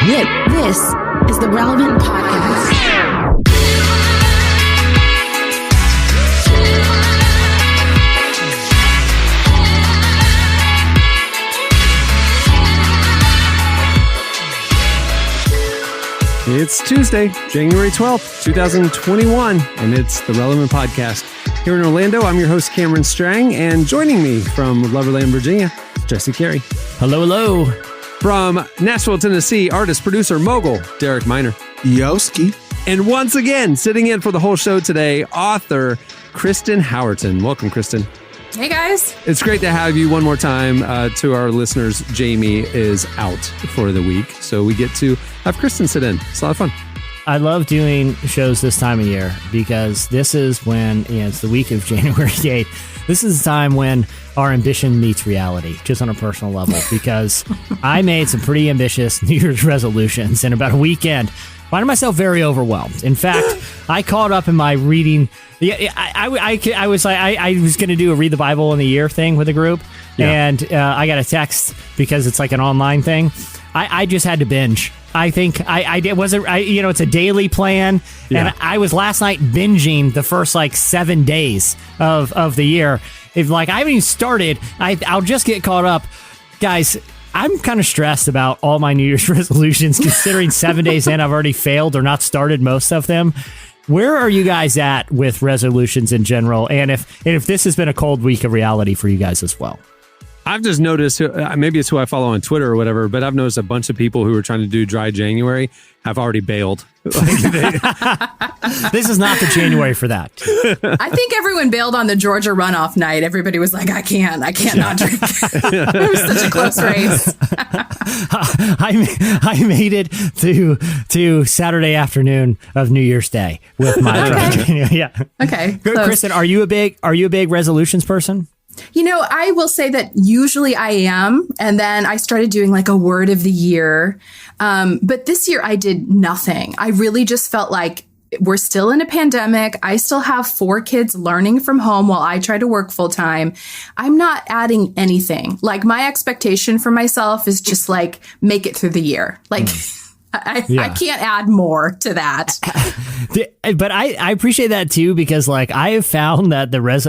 This is the Relevant Podcast. It's Tuesday, January 12th, 2021, and it's the Relevant Podcast. Here in Orlando, I'm your host, Cameron Strang, and joining me from Loverland, Virginia, Jesse Carey. Hello, hello. From Nashville, Tennessee, artist, producer, mogul, Derek Miner. Yoski. And once again, sitting in for the whole show today, author Kristen Howerton. Welcome, Kristen. Hey, guys. It's great to have you one more time. To our listeners, Jamie is out for the week, so we get to have Kristen sit in. It's a lot of fun. I love doing shows this time of year because this is when, it's the week of January 8th. This is the time when our ambition meets reality, just on a personal level, because I made some pretty ambitious New Year's resolutions, and about a weekend, finding myself very overwhelmed. In fact, I caught up in my reading. Yeah, I was like, I was going to do a read the Bible in the year thing with a group, and I got a text because it's like an online thing. I just had to binge. I think I did. It's a daily plan, and I was last night binging the first 7 days of the year. If I haven't even started, I'll just get caught up, guys. I'm kind of stressed about all my New Year's resolutions, considering 7 days in, I've already failed or not started most of them. Where are you guys at with resolutions in general? And if this has been a cold week of reality for you guys as well? I've just noticed, maybe it's who I follow on Twitter or whatever, but I've noticed a bunch of people who are trying to do dry January have already bailed. This is not the January for that. I think everyone bailed on the Georgia runoff night. Everybody was like, I can't not drink. It was such a close race. I made it to Saturday afternoon of New Year's Day with my drink. Yeah. Okay. Kristen, are you a big resolutions person? I will say that usually I am. And then I started doing a word of the year. But this year I did nothing. I really just felt like we're still in a pandemic. I still have 4 kids learning from home while I try to work full time. I'm not adding anything. My expectation for myself is just make it through the year. I can't add more to that. But I appreciate that too, because I have found that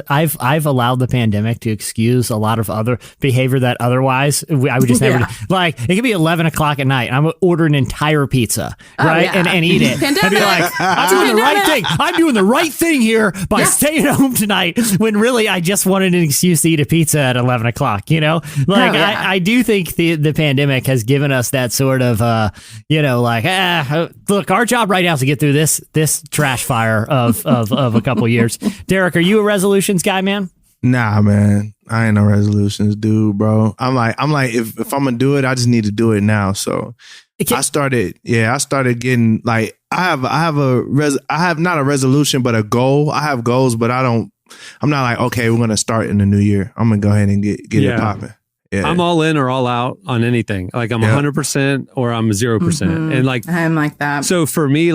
I've allowed the pandemic to excuse a lot of other behavior that otherwise I would just never do. It could be 11 o'clock at night and I'm going to order an entire pizza, right? And eat it. Pandemic. And be like, I'm doing the right thing. I'm doing the right thing here by staying home tonight, when really I just wanted an excuse to eat a pizza at 11 o'clock, I do think the pandemic has given us that sort of, look, our job right now is to get through this trash fire of a couple years. Derek, are you a resolutions guy, man? Nah, man. I ain't no resolutions dude, bro. I'm like, if I'm gonna do it, I just need to do it now. So I started getting I have not a resolution, but a goal. I have goals, but I'm not okay, we're gonna start in the new year. I'm gonna go ahead and get it popping. Yeah. I'm all in or all out on anything. I'm 100% or I'm 0%. Mm-hmm. And I'm like that. So for me,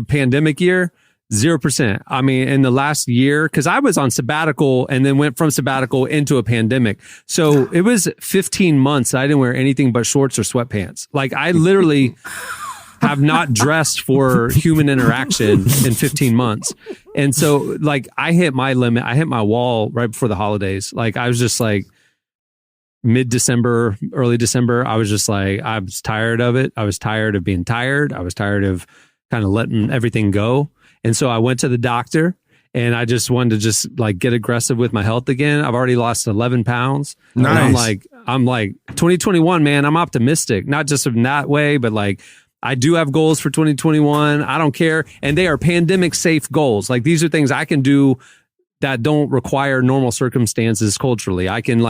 pandemic year, 0%. I mean, in the last year, because I was on sabbatical and then went from sabbatical into a pandemic. So it was 15 months. I didn't wear anything but shorts or sweatpants. I literally have not dressed for human interaction in 15 months. And so I hit my limit. I hit my wall right before the holidays. I was just mid-December, early December, I was just I was tired of it. I was tired of being tired. I was tired of kind of letting everything go. And so I went to the doctor and I just wanted to get aggressive with my health again. I've already lost 11 pounds. Nice. And I'm 2021, man, I'm optimistic, not just in that way, but I do have goals for 2021. I don't care. And they are pandemic safe goals. These are things I can do that don't require normal circumstances culturally. I can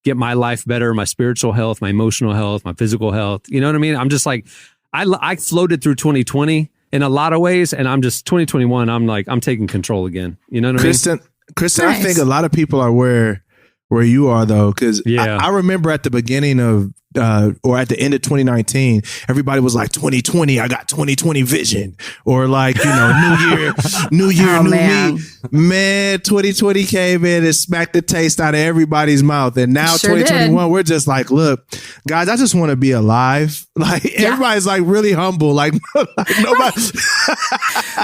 get my life better, my spiritual health, my emotional health, my physical health. You know what I mean? I'm just I floated through 2020 in a lot of ways, and I'm just 2021. I'm taking control again. You know what I mean? Kristen, nice. I think a lot of people are where you are though, because I remember at the beginning of or at the end of 2019, everybody was like 2020, I got 2020 vision, or like, new year, new me. Man, 2020 came in and smacked the taste out of everybody's mouth. And now 2021, we're just like, look, guys, I just want to be alive. Like everybody's like really humble. Like nobody.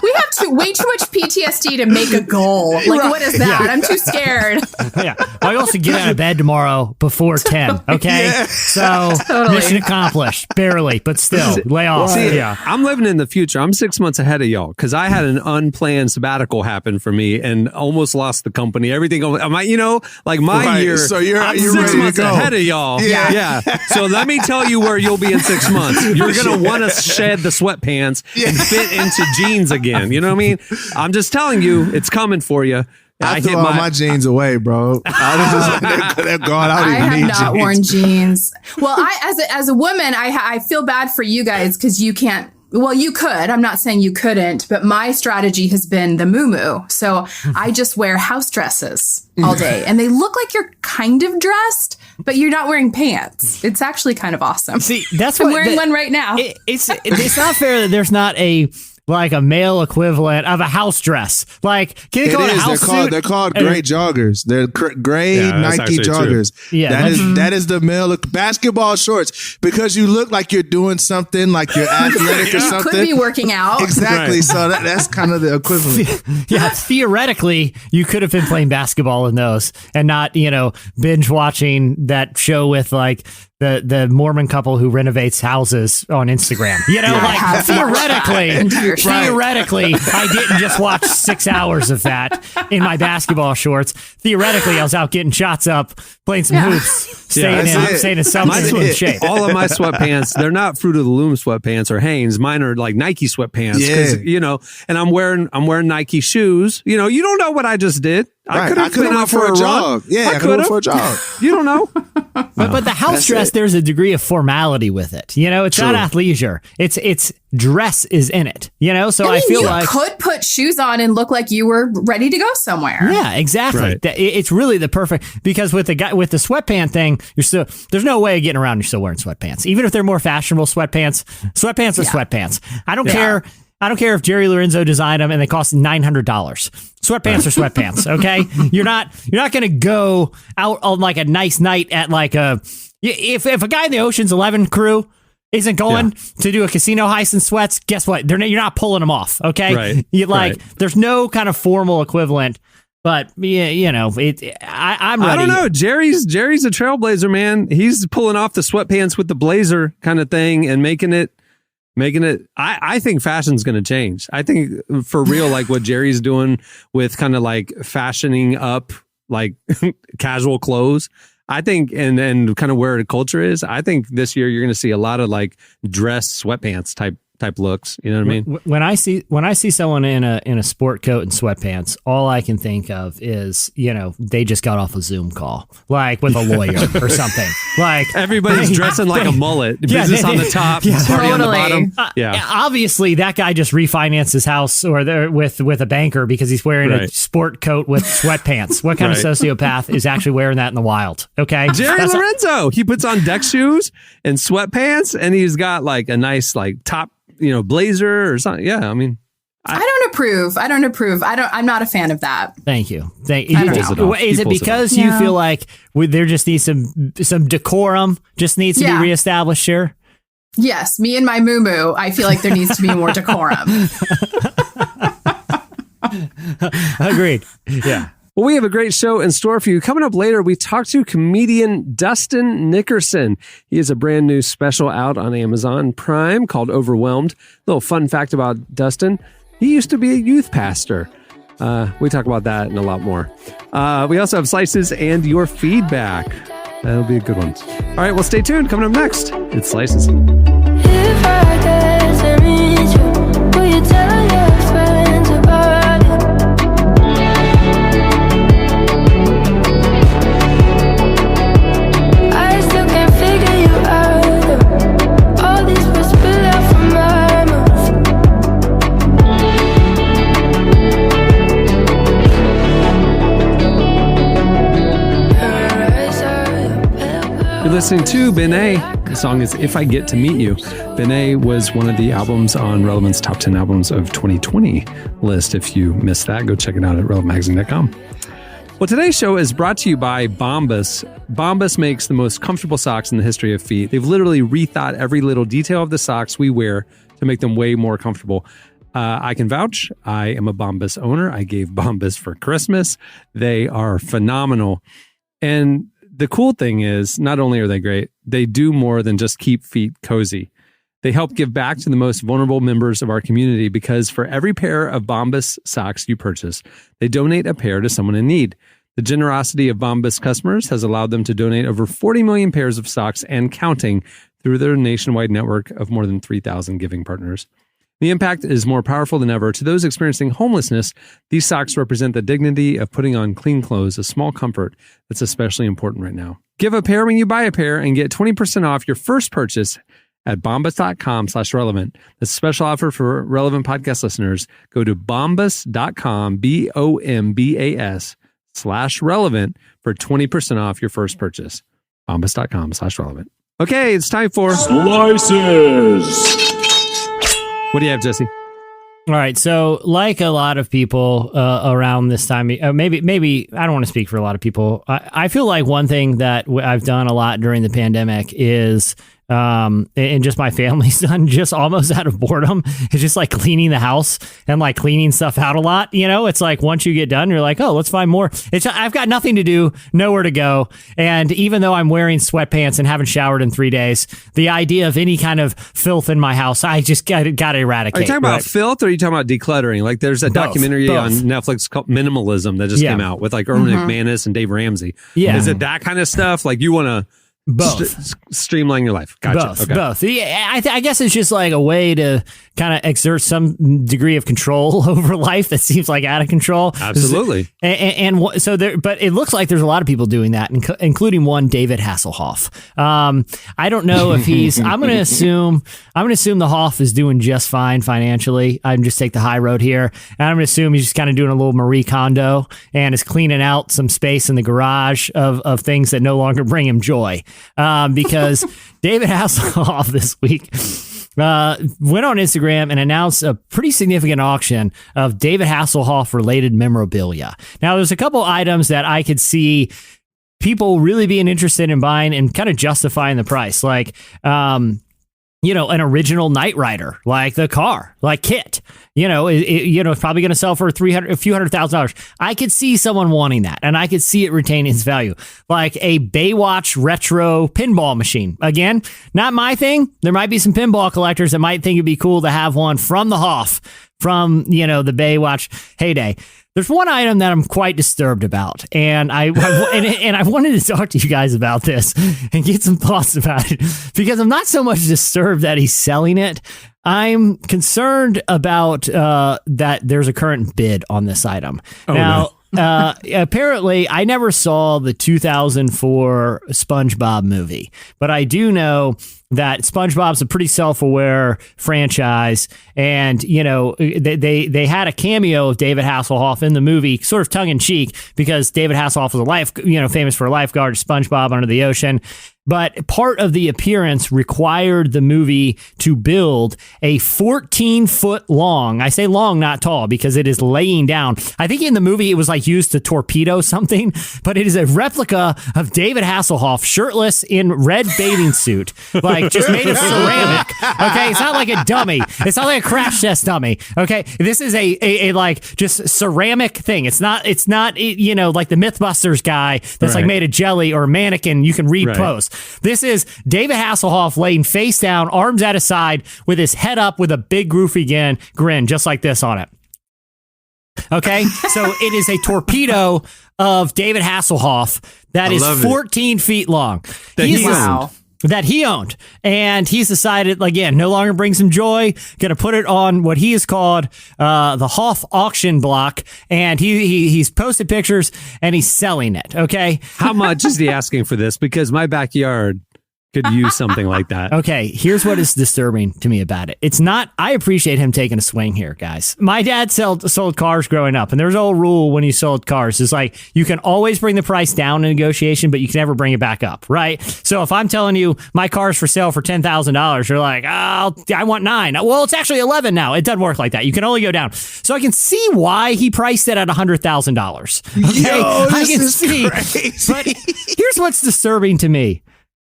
We have way too much PTSD to make a goal. Like, what is that? I'm too scared. Yeah. I also get out of bed tomorrow before 10. Okay. Yeah. So mission accomplished. Barely, but still lay off. See, I'm living in the future. I'm 6 months ahead of y'all because I had an unplanned sabbatical happen for me and almost lost the company. Everything. My year. So I'm you're 6 months ahead of y'all. Yeah. So let me tell you where you'll be in 6 months. You're going to want to shed the sweatpants and fit into jeans again. You know what I mean? I'm just telling you, it's coming for you. I threw all my jeans away, bro. I was just they're gone. I don't even need have not jeans. worn jeans. Well, as a woman, I feel bad for you guys because you can't. Well, you could. I'm not saying you couldn't, but my strategy has been the muumuu. So I just wear house dresses all day, and they look like you're kind of dressed, but you're not wearing pants. It's actually kind of awesome. See, that's I'm wearing one right now. It's not fair that there's not a male equivalent of a house dress. Like, can you call it a house suit? They're called gray joggers. They're gray Nike joggers. True. Yeah, that is the male basketball shorts because you look like you're doing something, like you're athletic or something. Could be working out. Exactly. Right. So that's kind of the equivalent. Yeah, theoretically, you could have been playing basketball in those and not, binge watching that show with like the Mormon couple who renovates houses on Instagram. Theoretically, I didn't just watch 6 hours of that in my basketball shorts. Theoretically, I was out getting shots up, playing some hoops, staying in some shape. All of my sweatpants, they're not Fruit of the Loom sweatpants or Hanes. Mine are like Nike sweatpants. Yeah. And I'm wearing Nike shoes. You don't know what I just did. I could have been out for a jog. Yeah, I could have for a jog. You don't know. But the house dress, there's a degree of formality with it. It's not athleisure. It's dress is in it. So I feel like you could put shoes on and look like you were ready to go somewhere. Yeah, exactly. Right. It's really the perfect, because with the sweatpant thing, there's no way of getting around. You're still wearing sweatpants, even if they're more fashionable sweatpants. Sweatpants are sweatpants. I don't care. I don't care if Jerry Lorenzo designed them and they cost $900. Sweatpants are sweatpants, okay? You're not going to go out on like a nice night at like if a guy in the Ocean's 11 crew isn't going to do a casino heist in sweats, guess what? You're not pulling them off, okay? Right. There's no kind of formal equivalent. But I'm ready. I don't know. Jerry's a trailblazer, man. He's pulling off the sweatpants with the blazer kind of thing and making it. I think fashion's going to change. I think for real, like what Jerry's doing with kind of like fashioning up like casual clothes. I think, and kind of where the culture is, I think this year you're going to see a lot of like dress sweatpants type looks. You know what I mean? When I see someone in a sport coat and sweatpants, all I can think of is, they just got off a Zoom call, like with a lawyer or something. Like everybody's dressing like a mullet, business on the top, party on the bottom. Obviously that guy just refinanced his house with a banker because he's wearing a sport coat with sweatpants. What kind of sociopath is actually wearing that in the wild? Okay. Jerry Lorenzo, he puts on deck shoes and sweatpants and he's got like a nice like top, blazer or something. Yeah, I mean, I don't approve. I'm not a fan of that. Thank you. Is it because you feel like there just needs some decorum? Just needs to be reestablished here. Yes, me and my muumuu. I feel like there needs to be more decorum. Agreed. Yeah. Well, we have a great show in store for you. Coming up later, we talk to comedian Dustin Nickerson. He has a brand new special out on Amazon Prime called Overwhelmed. Little fun fact about Dustin. He used to be a youth pastor. We talk about that and a lot more. We also have Slices and your feedback. That'll be a good one. All right, well, stay tuned. Coming up next, it's Slices. If I get to meet you, will you tell your friends about it? I still can't figure you out. All these words spill out from my mouth. You're listening to Ben A. The song is If I Get to Meet You. Benet was one of the albums on Relevant's Top 10 Albums of 2020 list. If you missed that, go check it out at relevantmagazine.com. Well, today's show is brought to you by Bombas. Bombas makes the most comfortable socks in the history of feet. They've literally rethought every little detail of the socks we wear to make them way more comfortable. I can vouch. I am a Bombas owner. I gave Bombas for Christmas. They are phenomenal. And the cool thing is, not only are they great, they do more than just keep feet cozy. They help give back to the most vulnerable members of our community because for every pair of Bombas socks you purchase, they donate a pair to someone in need. The generosity of Bombas customers has allowed them to donate over 40 million pairs of socks and counting through their nationwide network of more than 3,000 giving partners. The impact is more powerful than ever. To those experiencing homelessness, these socks represent the dignity of putting on clean clothes, a small comfort that's especially important right now. Give a pair when you buy a pair and get 20% off your first purchase at bombas.com/relevant. That's a special offer for Relevant podcast listeners. Go to bombas.com, BOMBAS/relevant for 20% off your first purchase. Bombas.com/relevant. Okay, it's time for Slices. What do you have, Jesse? All right, so like a lot of people around this time, maybe I don't want to speak for a lot of people. I feel like one thing that I've done a lot during the pandemic is, and just my family's done just almost out of boredom, it's just like cleaning the house and like cleaning stuff out a lot. You know, it's like once you get done, you're like, oh, let's find more. I've got nothing to do, nowhere to go. And even though I'm wearing sweatpants and haven't showered in 3 days, the idea of any kind of filth in my house, I just got to eradicate. Are you talking about filth or are you talking about decluttering? Like there's a documentary on Netflix called Minimalism that just came out with like Erwin McManus and Dave Ramsey. Yeah. Is it that kind of stuff? Like you want to streamline your life? Gotcha. Both. Yeah, I guess it's just like a way to kind of exert some degree of control over life that seems like out of control. Absolutely. And so there, but it looks like there's a lot of people doing that, including one David Hasselhoff. I don't know if he's. I'm going to assume the Hoff is doing just fine financially. I'm just take the high road here, and I'm going to assume he's just kind of doing a little Marie Kondo and is cleaning out some space in the garage of things that no longer bring him joy. Because David Hasselhoff this week went on Instagram and announced a pretty significant auction of David Hasselhoff related memorabilia. Now, there's a couple items that I could see people really being interested in buying and kind of justifying the price, like an original Knight Rider, like the car, like Kit. It's probably going to sell for a few $100,000. I could see someone wanting that, and I could see it retaining its value. Like a Baywatch retro pinball machine. Again, not my thing. There might be some pinball collectors that might think it'd be cool to have one from the Hoff, from the Baywatch heyday. There's one item that I'm quite disturbed about, and I wanted to talk to you guys about this and get some thoughts about it, because I'm not so much disturbed that he's selling it. I'm concerned about that there's a current bid on this item. Apparently, I never saw the 2004 SpongeBob movie, but I do know that SpongeBob's a pretty self-aware franchise, and they had a cameo of David Hasselhoff in the movie, sort of tongue-in-cheek, because David Hasselhoff was famous for a lifeguard, SpongeBob Under the Ocean. But part of the appearance required the movie to build a 14-foot long, I say long, not tall, because it is laying down. I think in the movie it was like used to torpedo something, but it is a replica of David Hasselhoff shirtless in red bathing suit, like just made of ceramic. Okay, it's not like a dummy. It's not like a crash test dummy. Okay, this is a like just ceramic thing. It's not like the Mythbusters guy that's like made of jelly or a mannequin you can read post. This is David Hasselhoff laying face down, arms at his side, with his head up with a big goofy grin, just like this on it. Okay, so it is a torpedo of David Hasselhoff that is 14 feet long. That he owned. And he's decided, again, no longer brings him joy. Going to put it on what he has called the Hoff auction block. And he's posted pictures and he's selling it. Okay. How much is he asking for this? Because my backyard could use something like that. Okay, here's what is disturbing to me about it. It's not, I appreciate him taking a swing here, guys. My dad sold cars growing up, and there's a whole rule when you sold cars. It's like, you can always bring the price down in negotiation, but you can never bring it back up, right? So if I'm telling you my car's for sale for $10,000, you're like, I want 9. Well, it's actually 11 now. It doesn't work like that. You can only go down. So I can see why he priced it at $100,000. Okay? Yo, I can this see. is crazy. But here's what's disturbing to me.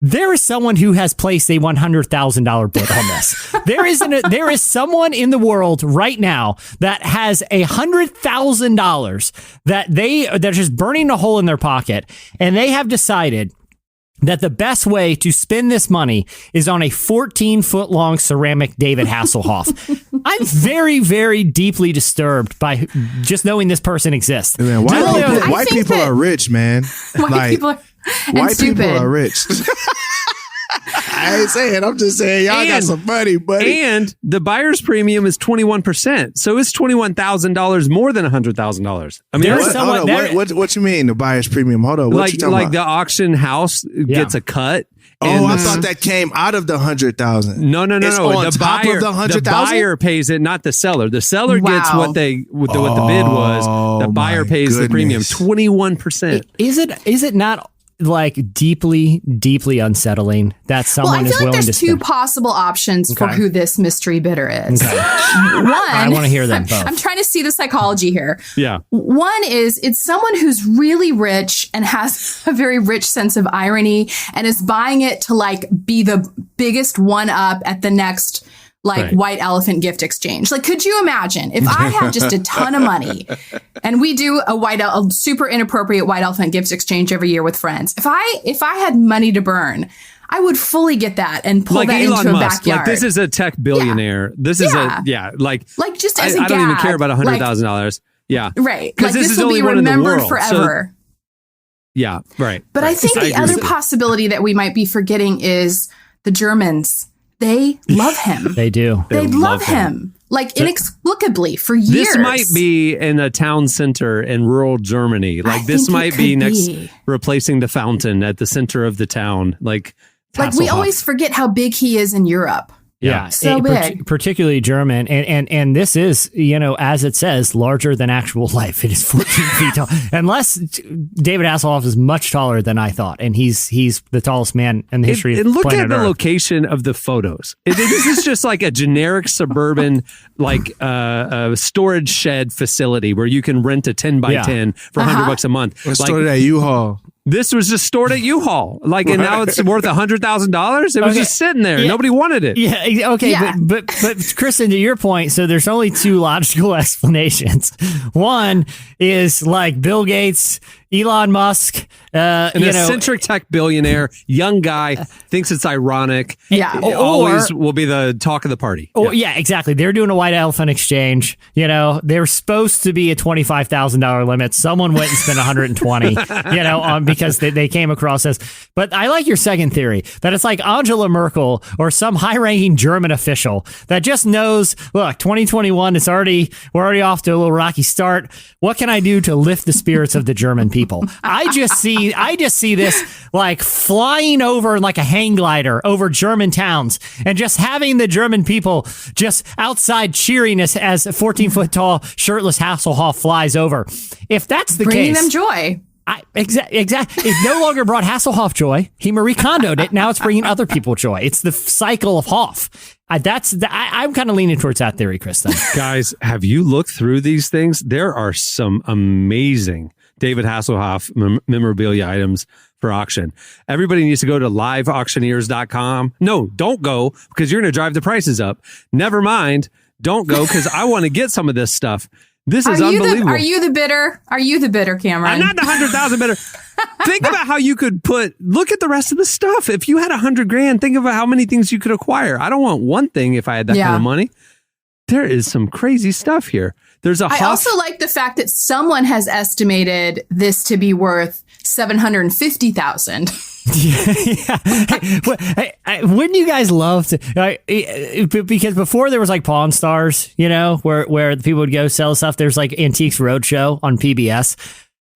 There is someone who has placed a $100,000 bid on this. There is someone in the world right now that has $100,000 that they're just burning a hole in their pocket, and they have decided that the best way to spend this money is on a 14-foot long ceramic David Hasselhoff. I'm very, very deeply disturbed by just knowing this person exists. Man, white people are rich, man. White people are white stupid. people are rich. I ain't saying. I'm just saying y'all got some money, buddy. And the buyer's premium is 21%. So it's $21,000 more than $100,000. I mean, what you mean the buyer's premium? Hold on. What you talking about? The auction house gets a cut. Oh, I thought that came out of the 100,000. No. It's on the top buyer, of the 100,000. The buyer pays it, not the seller. The seller gets what the bid was. The buyer pays the premium, 21%. Is it not like deeply, deeply unsettling that someone is willing to I feel like there's two spend? possible options for who this mystery bidder is. Okay. One, I want to hear them both. I'm trying to see the psychology here. Yeah. One is it's someone who's really rich and has a very rich sense of irony and is buying it to like be the biggest one up at the next white elephant gift exchange. Like, could you imagine if I had just a ton of money and we do a super inappropriate white elephant gift exchange every year with friends? If I had money to burn, I would fully get that and pull that Elon into a Musk. backyard. Like, this is a tech billionaire. This is like just as a I don't even gag, care about $100,000. Yeah. Right. Because like, this will is only be one in the remembered world. forever. So, yeah, right. But right. I think the other possibility that we might be forgetting is the Germans. They love him. They do. They love him. Like inexplicably for years. This might be in a town center in rural Germany. Like this might be replacing the fountain at the center of the town. Like we always forget how big he is in Europe. Yeah, so big. Particularly German, and this is, as it says, larger than actual life. It is 14 feet tall. Unless David Hasselhoff is much taller than I thought, and he's the tallest man in the history of look planet at the Earth. Location of the photos. This is just like a generic suburban storage shed facility where you can rent a 10 by 10 for $100 a month. Or stored at U-Haul. This was just stored at U-Haul, and now it's worth $100,000. It was just sitting there. Yeah. Nobody wanted it. Yeah. Okay. Yeah. But Kristen, to your point, so there's only two logical explanations. One is like Bill Gates, Elon Musk, an eccentric tech billionaire, young guy, thinks it's ironic. Yeah. Always will be the talk of the party. Yeah, exactly. They're doing a white elephant exchange. They're supposed to be a $25,000 limit. Someone went and spent $120, because they came across this. But I like your second theory that it's like Angela Merkel or some high-ranking German official that just knows, look, 2021, we're already off to a little rocky start. What can I do to lift the spirits of the German people? I just see this like flying over like a hang glider over German towns and just having the German people just outside cheering as a 14-foot tall shirtless Hasselhoff flies over. If that's the Bringing case, them joy. Exactly. It no longer brought Hasselhoff joy. He Marie Kondoed it. Now it's bringing other people joy. It's the cycle of Hoff. I'm kind of leaning towards that theory, Kristen. Guys, have you looked through these things? There are some amazing David Hasselhoff memorabilia items for auction. Everybody needs to go to liveauctioneers.com. No, don't go because you're going to drive the prices up. Never mind. Don't go because I want to get some of this stuff. This is unbelievable. Are you the bidder? Are you the bidder, Cameron? I'm not the 100,000 bidder. Think about how you could look at the rest of the stuff. If you had $100,000, think about how many things you could acquire. I don't want one thing if I had that kind of money. There is some crazy stuff here. I also like the fact that someone has estimated this to be worth $750,000. Yeah. Wouldn't you guys love to? Because before there was like Pawn Stars, where the people would go sell stuff. There's like Antiques Roadshow on PBS.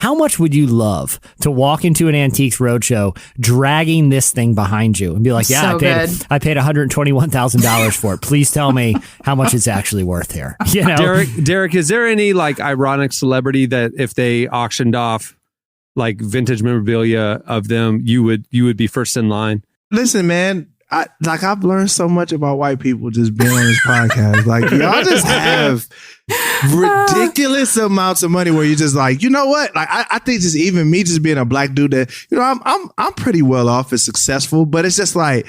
How much would you love to walk into an Antiques Roadshow dragging this thing behind you and be like, yeah, So I paid $121,000 for it. Please tell me how much it's actually worth here. You know, Derek, is there any like ironic celebrity that if they auctioned off like vintage memorabilia of them, you would be first in line? Listen, man, I've learned so much about white people just being on this podcast. Like, y'all just have ridiculous amounts of money where you're just like, you know what? Like, I think just even me just being a black dude that, you know, I'm pretty well off and successful, but it's just like,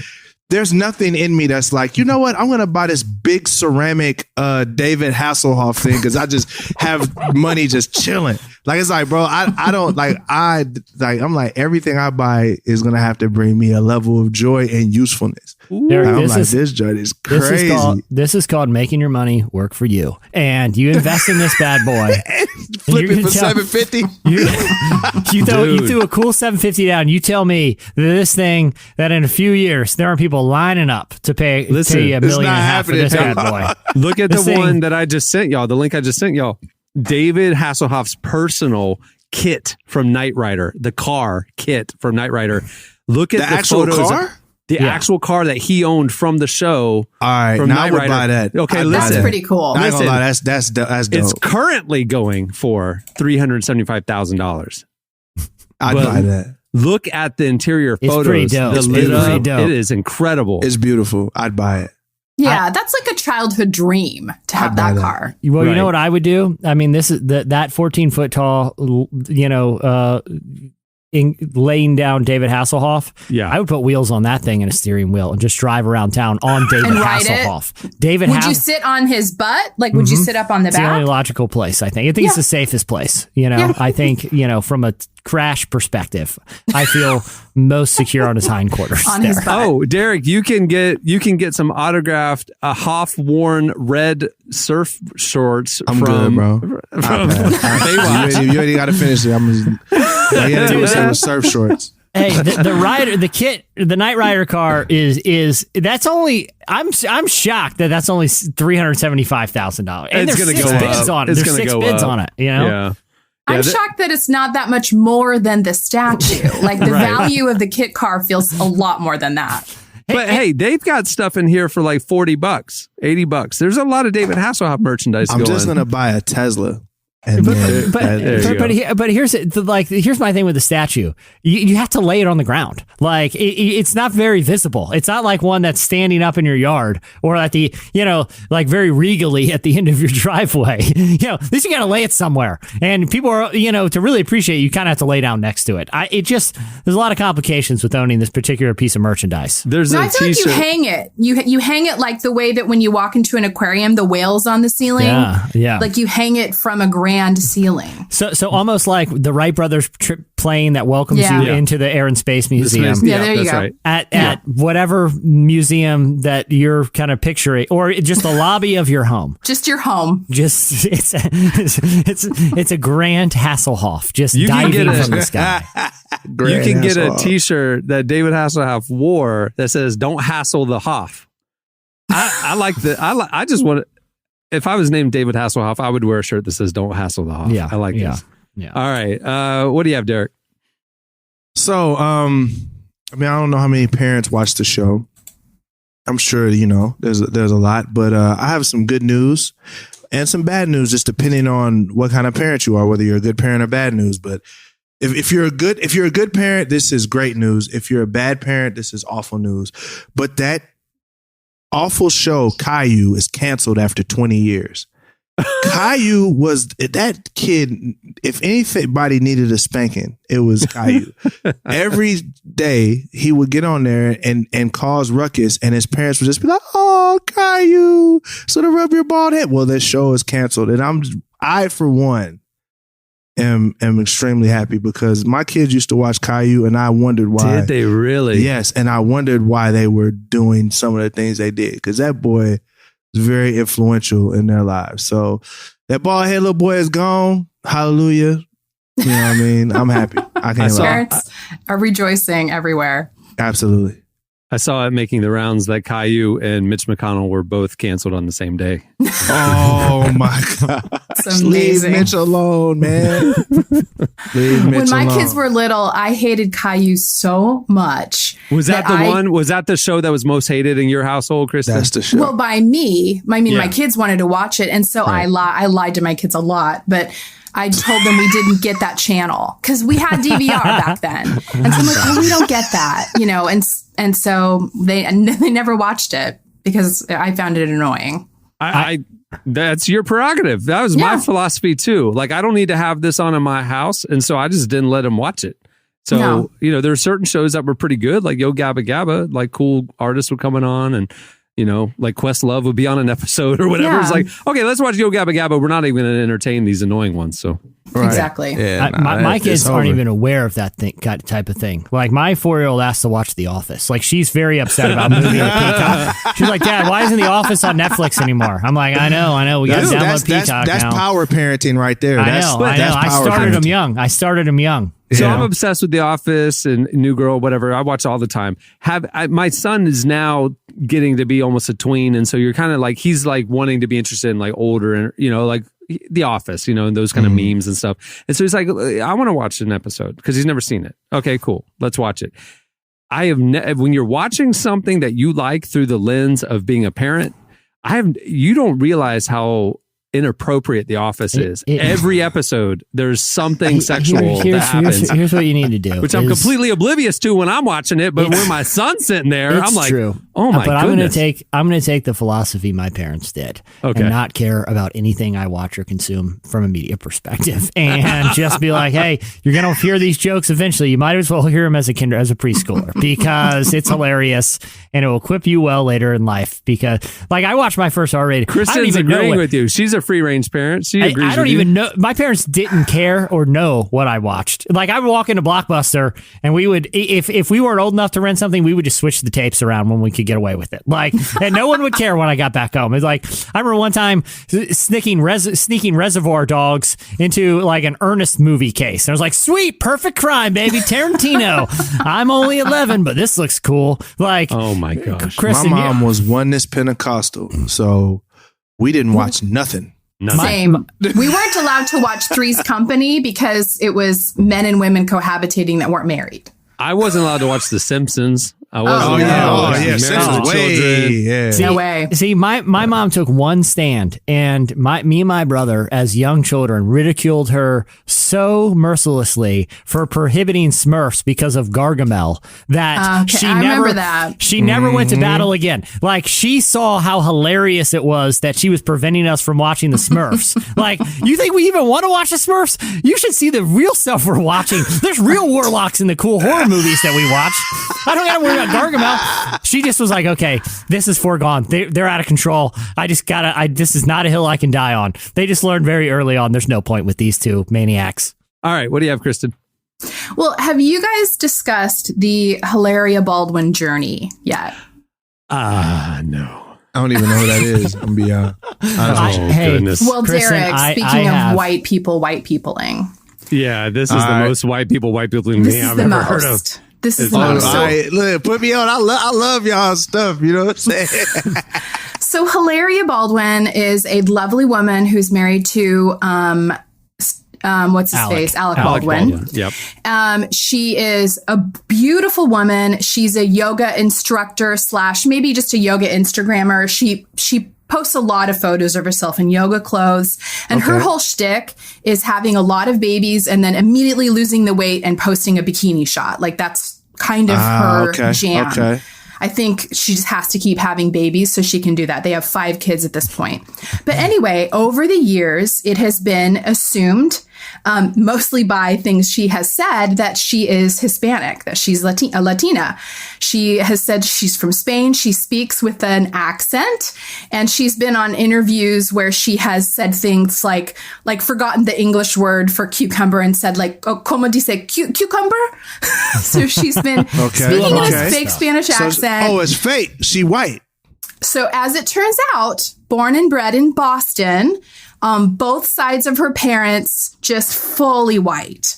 there's nothing in me that's like, you know what? I'm going to buy this big ceramic David Hasselhoff thing because I just have money just chilling. Like, it's like, bro, I don't I'm like, everything I buy is going to have to bring me a level of joy and usefulness. Derek, this joint is crazy. This is called making your money work for you. And you invest in this bad boy. Flip it for $750. You threw a cool $750 down. You tell me this thing that in a few years, there are people lining up to pay you $1.5 million for this bad boy. Look at the one that I just sent y'all, the link I just sent y'all. David Hasselhoff's personal kit from Knight Rider, the car kit from Knight Rider. Look at the actual photos. Car? The actual car that he owned from the show. All right, from now Knight I would Rider. buy that. Okay, That's pretty cool. I ain't gonna lie, that's dope. It's currently going for $375,000. I'd buy that. Look at the interior It's photos. pretty dope. The It's lit pretty up, dope. it is incredible. It's beautiful. I'd buy it. Yeah, that's like a childhood dream to have that car. Well, you Right. know what I would do? I mean, this is that 14-foot tall, you know, laying down David Hasselhoff. Yeah. I would put wheels on that thing and a steering wheel and just drive around town on David And ride Hasselhoff. David, Would you sit on his butt? Like, would you sit up on the It's the only back? logical place, I think. I think it's the safest place. You know, I think, you know, from a crash perspective, I feel most secure on his hindquarters. On his butt. Oh, Derek, you can get some autographed Hoff worn red surf shorts. I'm from, good, bro. From Baywatch. You already got to finish it. I got to do it with surf shorts. Hey, the Knight Rider car is that's only. I'm shocked that that's only $375,000, and It's there's gonna 6 go bids up. on it. It's There's gonna 6 go bids up. on it. You know. Yeah. I'm shocked that it's not that much more than the statue. Like, the Right. value of the kit car feels a lot more than that. But hey, they've got stuff in here for like $40, $80. There's a lot of David Hasselhoff merchandise I'm going. just gonna buy a Tesla. And then, But here's my thing with the statue. You have to lay it on the ground. Like it's not very visible. It's not like one that's standing up in your yard or at the, you know, like very regally at the end of your driveway. You know, at least you got to lay it somewhere. And people are, you know, to really appreciate it, you kind of have to lay down next to it. There's a lot of complications with owning this particular piece of merchandise. There's No, a I feel like you t-shirt. hang it. You hang it like the way that when you walk into an aquarium, the whales on the ceiling. Yeah. Like, you hang it from a grand ceiling. So almost like the Wright brothers plane that welcomes Yeah. you Yeah. into the Air and Space Museum. Yeah, there you that's go. right. At whatever museum that you're kind of picturing, or just the lobby of your home. Just your home. Just it's a Grand Hasselhoff just You can diving get from the sky. You can get a t-shirt that David Hasselhoff wore that says "Don't hassle the Hoff." I like the. I just want. If I was named David Hasselhoff, I would wear a shirt that says "Don't hassle the Hoff." Yeah, I like this. Yeah. All right. What do you have, Derek? So, I mean, I don't know how many parents watch the show. I'm sure, you know, there's a lot, but I have some good news and some bad news, just depending on what kind of parent you are, whether you're a good parent or bad news. But if you're a good parent, this is great news. If you're a bad parent, this is awful news. But that awful show, Caillou, is canceled after 20 years. Caillou was that kid. If anybody needed a spanking, it was Caillou. Every day he would get on there and cause ruckus, and his parents would just be like, "Oh, Caillou, so to rub your bald head." Well, this show is canceled, and I for one am extremely happy because my kids used to watch Caillou, and I wondered why. Did they really? Yes, and I wondered why they were doing some of the things they did because that boy was very influential in their lives. So that bald head little boy is gone. Hallelujah. You know what I mean? I'm happy. I can't lie. Parents are rejoicing everywhere. Absolutely. I saw it making the rounds that Caillou and Mitch McConnell were both canceled on the same day. Oh my God. It's Leave amazing. Mitch alone, man. Leave Mitch When my alone. kids were little, I hated Caillou so much. Was that one? Was that the show that was most hated in your household, Kristen? That's the show. Well, by me, I mean, Yeah. my kids wanted to watch it. And so Right. I lied to my kids a lot, but I told them we didn't get that channel because we had DVR back then. And so I'm like, oh, we don't get that, and so they never watched it because I found it annoying. I that's your prerogative. That was my Yeah. philosophy too. Like, I don't need to have this on in my house. And so I just didn't let them watch it. So, No. there are certain shows that were pretty good, like Yo Gabba Gabba, like cool artists were coming on, and like Questlove would be on an episode or whatever. Yeah. It's like, okay, let's watch Yo Gabba Gabba. We're not even going to entertain these annoying ones. So Right. Exactly. Yeah, my it's kids aren't over. even aware of that type of thing. Like my 4-year-old asked to watch The Office. Like she's very upset about moving to Peacock. She's like, Dad, why isn't The Office on Netflix anymore? I'm like, I know. We got to Dude, download Peacock that's now. power parenting right there. I That's know. I power started parenting. them young. So Yeah. I'm obsessed with The Office and New Girl, whatever. I watch all the time. My son is now getting to be almost a tween, and so you're kind of like, he's like wanting to be interested in like older and like The Office, and those kind of memes and stuff. And so he's like, I want to watch an episode because he's never seen it. Okay, cool, let's watch it. I have when you're watching something that you like through the lens of being a parent, you don't realize how inappropriate The Office is. Every episode, there's something sexual that happens. Here's what you need to do. Which I'm completely oblivious to when I'm watching it, but when my son's sitting there, I'm like, true. oh my but goodness. I'm gonna take the philosophy my parents did, Okay. and not care about anything I watch or consume from a media perspective, and just be like, hey, you're gonna hear these jokes eventually. You might as well hear them as a preschooler because it's hilarious and it will equip you well later in life. Because like I watched my first R-rated. Kristen's agreeing with you. She's a free range parent. She agrees I don't with you. even know. My parents didn't care or know what I watched. Like I would walk into Blockbuster and we would, if we weren't old enough to rent something, we would just switch the tapes around when we could get away with it. Like, and no one would care when I got back home. It's like, I remember one time sneaking Reservoir Dogs into like an Ernest movie case. And I was like, sweet, perfect crime, baby. Tarantino. I'm only 11, but this looks cool. Like, oh my gosh. Kristen, My mom was Oneness Pentecostal, so we didn't watch nothing. Same. We weren't allowed to watch Three's Company because it was men and women cohabitating that weren't married. I wasn't allowed to watch The Simpsons. I wasn't Oh, allowed yeah. to Oh, watch yeah, Married Simpsons with way, Children. yeah. No way. See, my mom took one stand, and me and my brother, as young children, ridiculed her so mercilessly for prohibiting Smurfs because of Gargamel that Okay, she I never remember that. she never went to battle again. Like she saw how hilarious it was that she was preventing us from watching the Smurfs. Like, you think we even want to watch the Smurfs? You should see the real stuff we're watching. There's real warlocks in the cool horror movies that we watch. I don't got to worry about Gargamel. She just was like, okay, this is foregone. They're out of control. This is not a hill I can die on. They just learned very early on there's no point with these two maniacs. All right. What do you have, Kristen? Well, have you guys discussed the Hilaria Baldwin journey yet? No. I don't even know who that is. I'm gonna be honest. Hey, goodness. Well, Kristen, Derek, speaking of white peopling. Yeah, this is All the right. most white people This me is I've the ever heard of. most. This is It's the all most. All right, look, put me on. I love y'all stuff. You know what I'm saying? So Hilaria Baldwin is a lovely woman who's married to what's his face? Alec Baldwin. Yep. She is a beautiful woman. She's a yoga instructor / maybe just a yoga Instagrammer. She posts a lot of photos of herself in yoga clothes, and her whole shtick is having a lot of babies and then immediately losing the weight and posting a bikini shot. Like that's kind of her jam. Okay. I think she just has to keep having babies so she can do that. They have 5 kids at this point. But anyway, over the years, it has been assumed, mostly by things she has said, that she is Hispanic, that she's a Latina. She has said she's from Spain. She speaks with an accent, and she's been on interviews where she has said things like forgotten the English word for cucumber and said like, oh, como dice cucumber? So she's been speaking in a fake Spanish accent. Oh, it's fake. She white. So as it turns out, born and bred in Boston, both sides of her parents just fully white.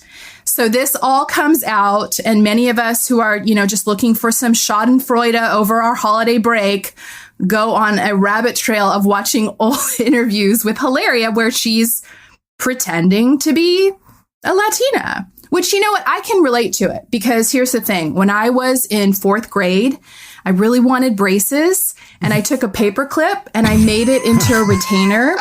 So this all comes out, and many of us who are, just looking for some schadenfreude over our holiday break go on a rabbit trail of watching old interviews with Hilaria where she's pretending to be a Latina, which, you know what, I can relate to it, because here's the thing. When I was in 4th grade, I really wanted braces, and I took a paper clip and I made it into a retainer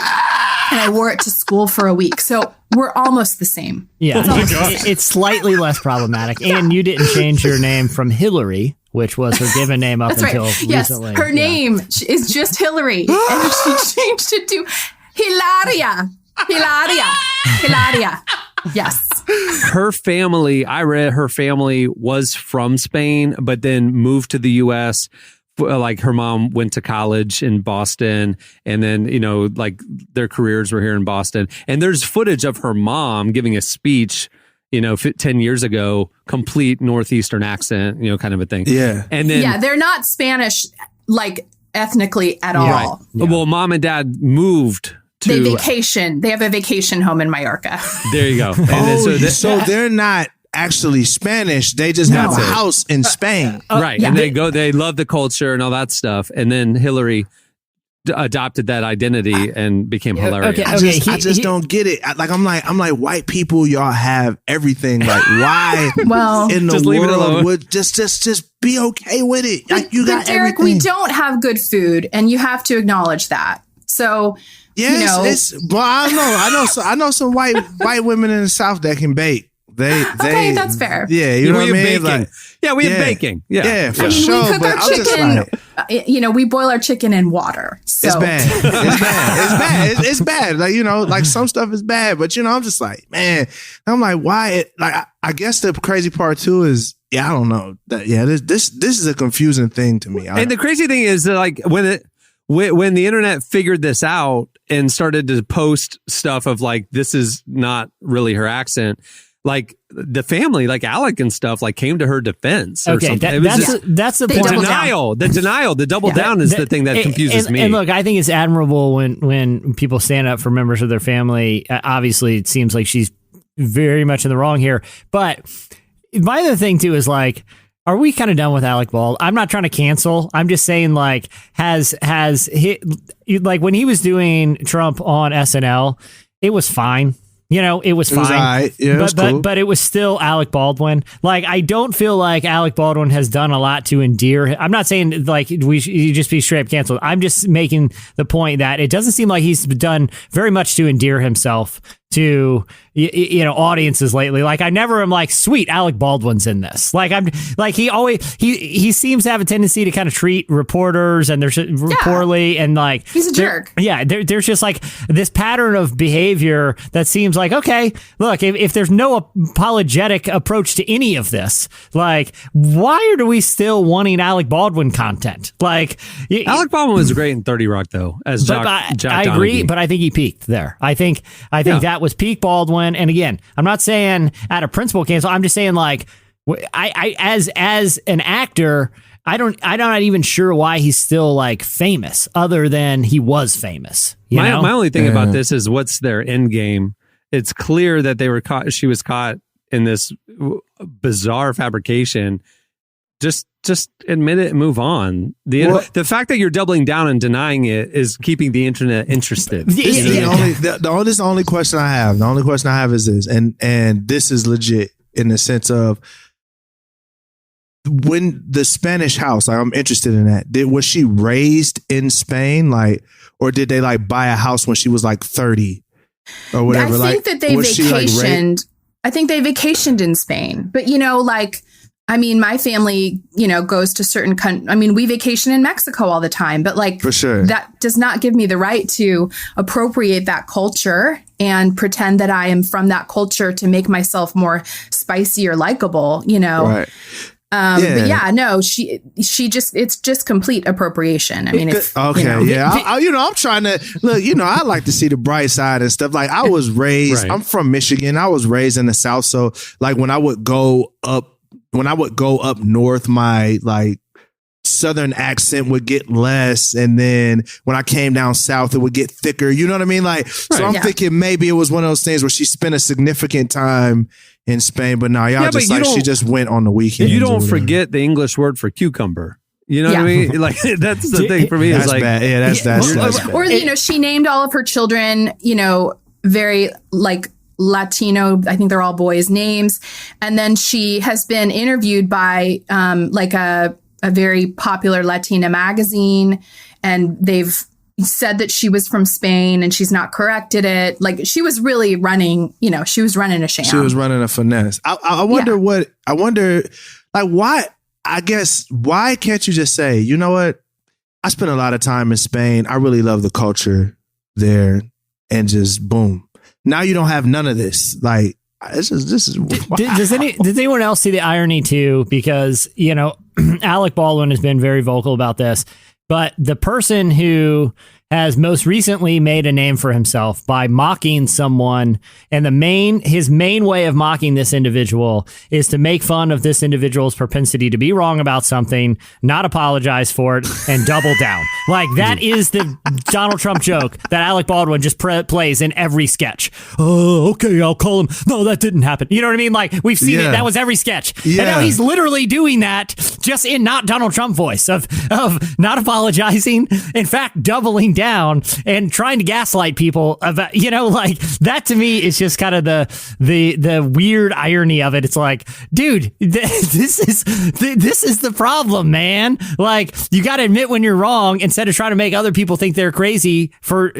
and I wore it to school for a week. So we're almost the same. Yeah, it's slightly less problematic. And you didn't change your name from Hillary, which was her given name up until recently. Yes, her name is just Hillary, and she changed it to Hilaria. Yes. Her family, I read her family was from Spain, but then moved to the U.S. Like her mom went to college in Boston, and then, like their careers were here in Boston. And there's footage of her mom giving a speech, 10 years ago, complete Northeastern accent, kind of a thing. Yeah. And then, they're not Spanish, like ethnically at all. Right. Yeah. Well, mom and dad moved. They vacation. They have a vacation home in Mallorca. There you go. So they're not actually Spanish. They just have a house in Spain. Right. Yeah. And they love the culture and all that stuff. And then Hillary adopted that identity and became hilarious. Okay, I just don't get it. I'm like, white people, y'all have everything. Like, why in the world would just be okay with it? Like, you got Derek, everything. we don't have good food, and you have to acknowledge that. So, I know some white women in the South that can bake. Okay, that's fair. Yeah, you know what I mean? Like, we have baking. Yeah, for sure. We cook our chicken. We boil our chicken in water. So. It's bad. It's bad. Like some stuff is bad, but I'm just like, man. I'm like, why? I guess the crazy part too is, I don't know. This is a confusing thing to me. And the crazy thing is that, like, when the internet figured this out and started to post stuff of like, this is not really her accent, like the family, like Alec and stuff, like came to her defense. Or something. That's the point. The double down is the thing that confuses me. And look, I think it's admirable when people stand up for members of their family. Obviously, it seems like she's very much in the wrong here. But my other thing too is like, are we kind of done with Alec Baldwin? I'm not trying to cancel. I'm just saying, like, has like when he was doing Trump on SNL, it was fine. It was fine. Right. Yeah, but it was still Alec Baldwin. Like, I don't feel like Alec Baldwin has done a lot to endear. I'm not saying like you just be straight up canceled. I'm just making the point that it doesn't seem like he's done very much to endear himself to audiences lately. Like, I never am like, sweet, Alec Baldwin's in this. Like, I'm like, he seems to have a tendency to kind of treat reporters and poorly, and like he's a jerk. Yeah, there's just like this pattern of behavior that seems like, okay, look, if there's no apologetic approach to any of this, like, why are we still wanting Alec Baldwin content? Like, Alec Baldwin was great in 30 Rock though, as Jack I agree, Donaghy. but I think he peaked there. I think that was peak Baldwin. And again, I'm not saying out of principle cancel. I'm just saying, like, I as an actor, I'm not even sure why he's still like famous, other than he was famous. My only thing about this is, what's their end game? It's clear that they were caught. She was caught in this bizarre fabrication. Just admit it and move on. The fact that you're doubling down and denying it is keeping the internet interested. This is the only question I have. The only question I have is this, and this is legit in the sense of, when the Spanish house, like, I'm interested in that. Was she raised in Spain, like, or did they like buy a house when she was like 30 or whatever? I think that they vacationed. I think they vacationed in Spain, but my family, goes to certain countries. We vacation in Mexico all the time, but like, for sure, that does not give me the right to appropriate that culture and pretend that I am from that culture to make myself more spicy or likable, Right. But she just, it's just complete appropriation. I'm trying to look, I like to see the bright side and stuff. Like, I was raised, right. I'm from Michigan. I was raised in the South. So like, when I would go up north, my like Southern accent would get less, and then when I came down south, it would get thicker. You know what I mean? Like, so I'm thinking maybe it was one of those things where she spent a significant time in Spain, but now y'all just like she just went on the weekend. You don't forget the English word for cucumber. You know what I mean? Like, that's the thing for me. That's is like, bad. Yeah, that's bad. Or, you know, she named all of her children, you know, very like Latino, I think they're all boys' names. And then she has been interviewed by like a very popular Latina magazine, and they've said that she was from Spain and she's not corrected it. Like, she was really running, you know, she was running a sham. She was running a finesse. I wonder like, why, I guess, why can't you just say, you know what? I spent a lot of time in Spain. I really love the culture there, and just boom. Now you don't have none of this. Like, this is. Does anyone else see the irony too? Because, you know, Alec Baldwin has been very vocal about this, but the person who has most recently made a name for himself by mocking someone, and his main way of mocking this individual is to make fun of this individual's propensity to be wrong about something, not apologize for it, and double down. Like, that is the Donald Trump joke that Alec Baldwin just plays in every sketch. Oh, okay, I'll call him. No, that didn't happen. You know what I mean? Like, we've seen it. That was every sketch. Yeah. And now he's literally doing that just in not Donald Trump voice of not apologizing. In fact, doubling down and trying to gaslight people about, you know, like, that to me is just kind of the weird irony of it. It's like, dude, this is the problem, man. Like, you got to admit when you're wrong instead of trying to make other people think they're crazy for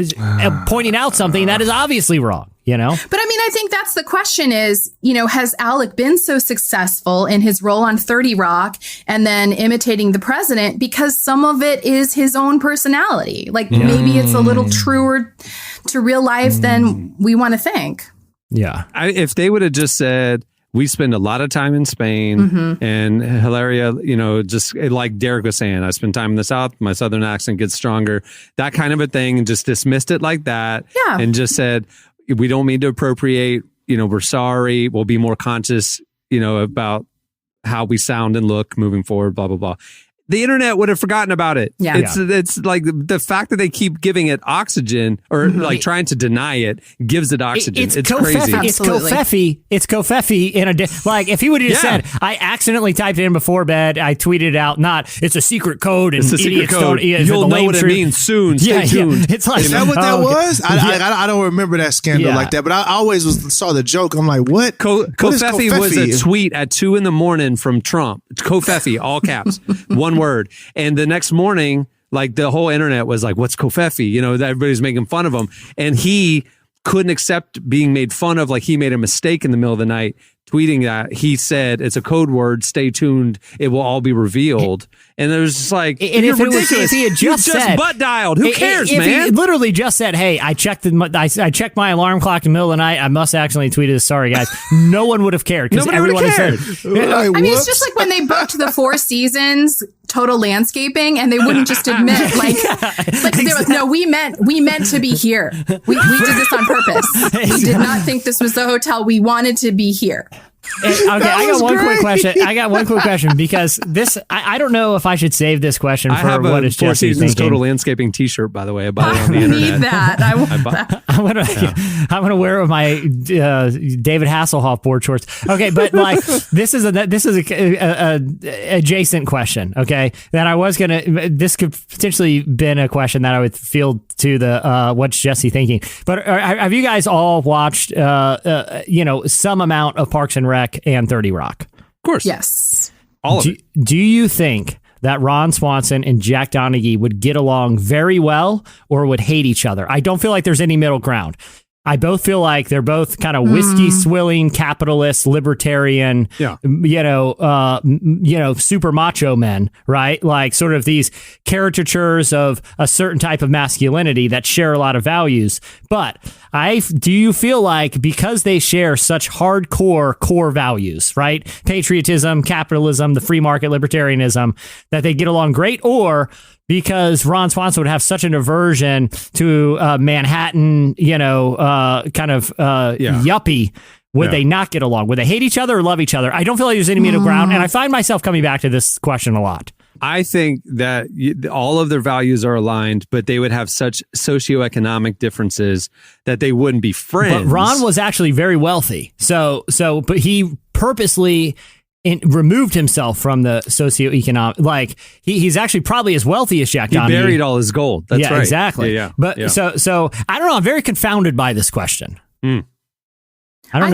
pointing out something that is obviously wrong. You know? But I mean, I think that's the question is, you know, has Alec been so successful in his role on 30 Rock and then imitating the president because some of it is his own personality? Like, maybe it's a little truer to real life than we want to think. Yeah. If they would have just said, we spend a lot of time in Spain, and Hilaria, you know, just like Derek was saying, I spend time in the South, my Southern accent gets stronger, that kind of a thing, and just dismissed it like that. Yeah. And just said, we don't mean to appropriate, you know, we're sorry. We'll be more conscious, you know, about how we sound and look moving forward, blah, blah, blah. The internet would have forgotten about it. Yeah. It's like the fact that they keep giving it oxygen or like trying to deny it gives it oxygen. It's crazy. It's Kofefi. It's Kofefi in like, if he would have just said, I accidentally typed it in before bed, I tweeted it out, not, it's a secret code. And it's a secret code. You'll know what it means soon. Stay tuned. It's like, is that what that was? I don't remember that scandal like that, but I always saw the joke. I'm like, what? Kofefi was a tweet at 2 a.m. from Trump. Kofefi, all caps, one word. And the next morning, like, the whole internet was like, what's Kofefi? You know, everybody's making fun of him. And he couldn't accept being made fun of. Like, he made a mistake in the middle of the night tweeting that. He said, it's a code word, stay tuned, it will all be and it was just like, and if he had just said, butt dialed, who cares, if man? He literally just said, hey, I checked my alarm clock in the middle of the night, I must accidentally tweeted this, sorry guys, no one would have cared, because everyone has said I mean, it's just like when they booked the Four Seasons Total Landscaping, and they wouldn't just admit, like they were, no, we meant to be here. We did this on purpose. We did not think this was the hotel. We wanted to be here. Okay, I got one quick question because this, I don't know if I should save this question for what is Four Jesse Seasons thinking. Total Landscaping t-shirt, by the way. I bought it on the internet. Need that. I want that. I'm gonna wear it with my David Hasselhoff board shorts. Okay, but like this is a adjacent question. Okay, that I was gonna. This could potentially been a question that I would field to the what's Jesse thinking. But have you guys all watched some amount of Parks and Rec and 30 Rock? Of course. Yes. All of it. Do you think that Ron Swanson and Jack Donaghy would get along very well or would hate each other? I don't feel like there's any middle ground. I both feel like they're both kind of whiskey swilling, capitalist, libertarian, super macho men, right? Like sort of these caricatures of a certain type of masculinity that share a lot of values. But do you feel like because they share such hardcore core values, right? Patriotism, capitalism, the free market, libertarianism, that they get along great? Or because Ron Swanson would have such an aversion to Manhattan, yuppie, would they not get along? Would they hate each other or love each other? I don't feel like there's any middle ground, and I find myself coming back to this question a lot. I think that all of their values are aligned, but they would have such socioeconomic differences that they wouldn't be friends. But Ron was actually very wealthy. But he purposely removed himself from the socioeconomic, like he's actually probably as wealthy as Jack Donahue. He buried all his gold. That's right. Exactly. Yeah. But so I don't know. I'm very confounded by this question. I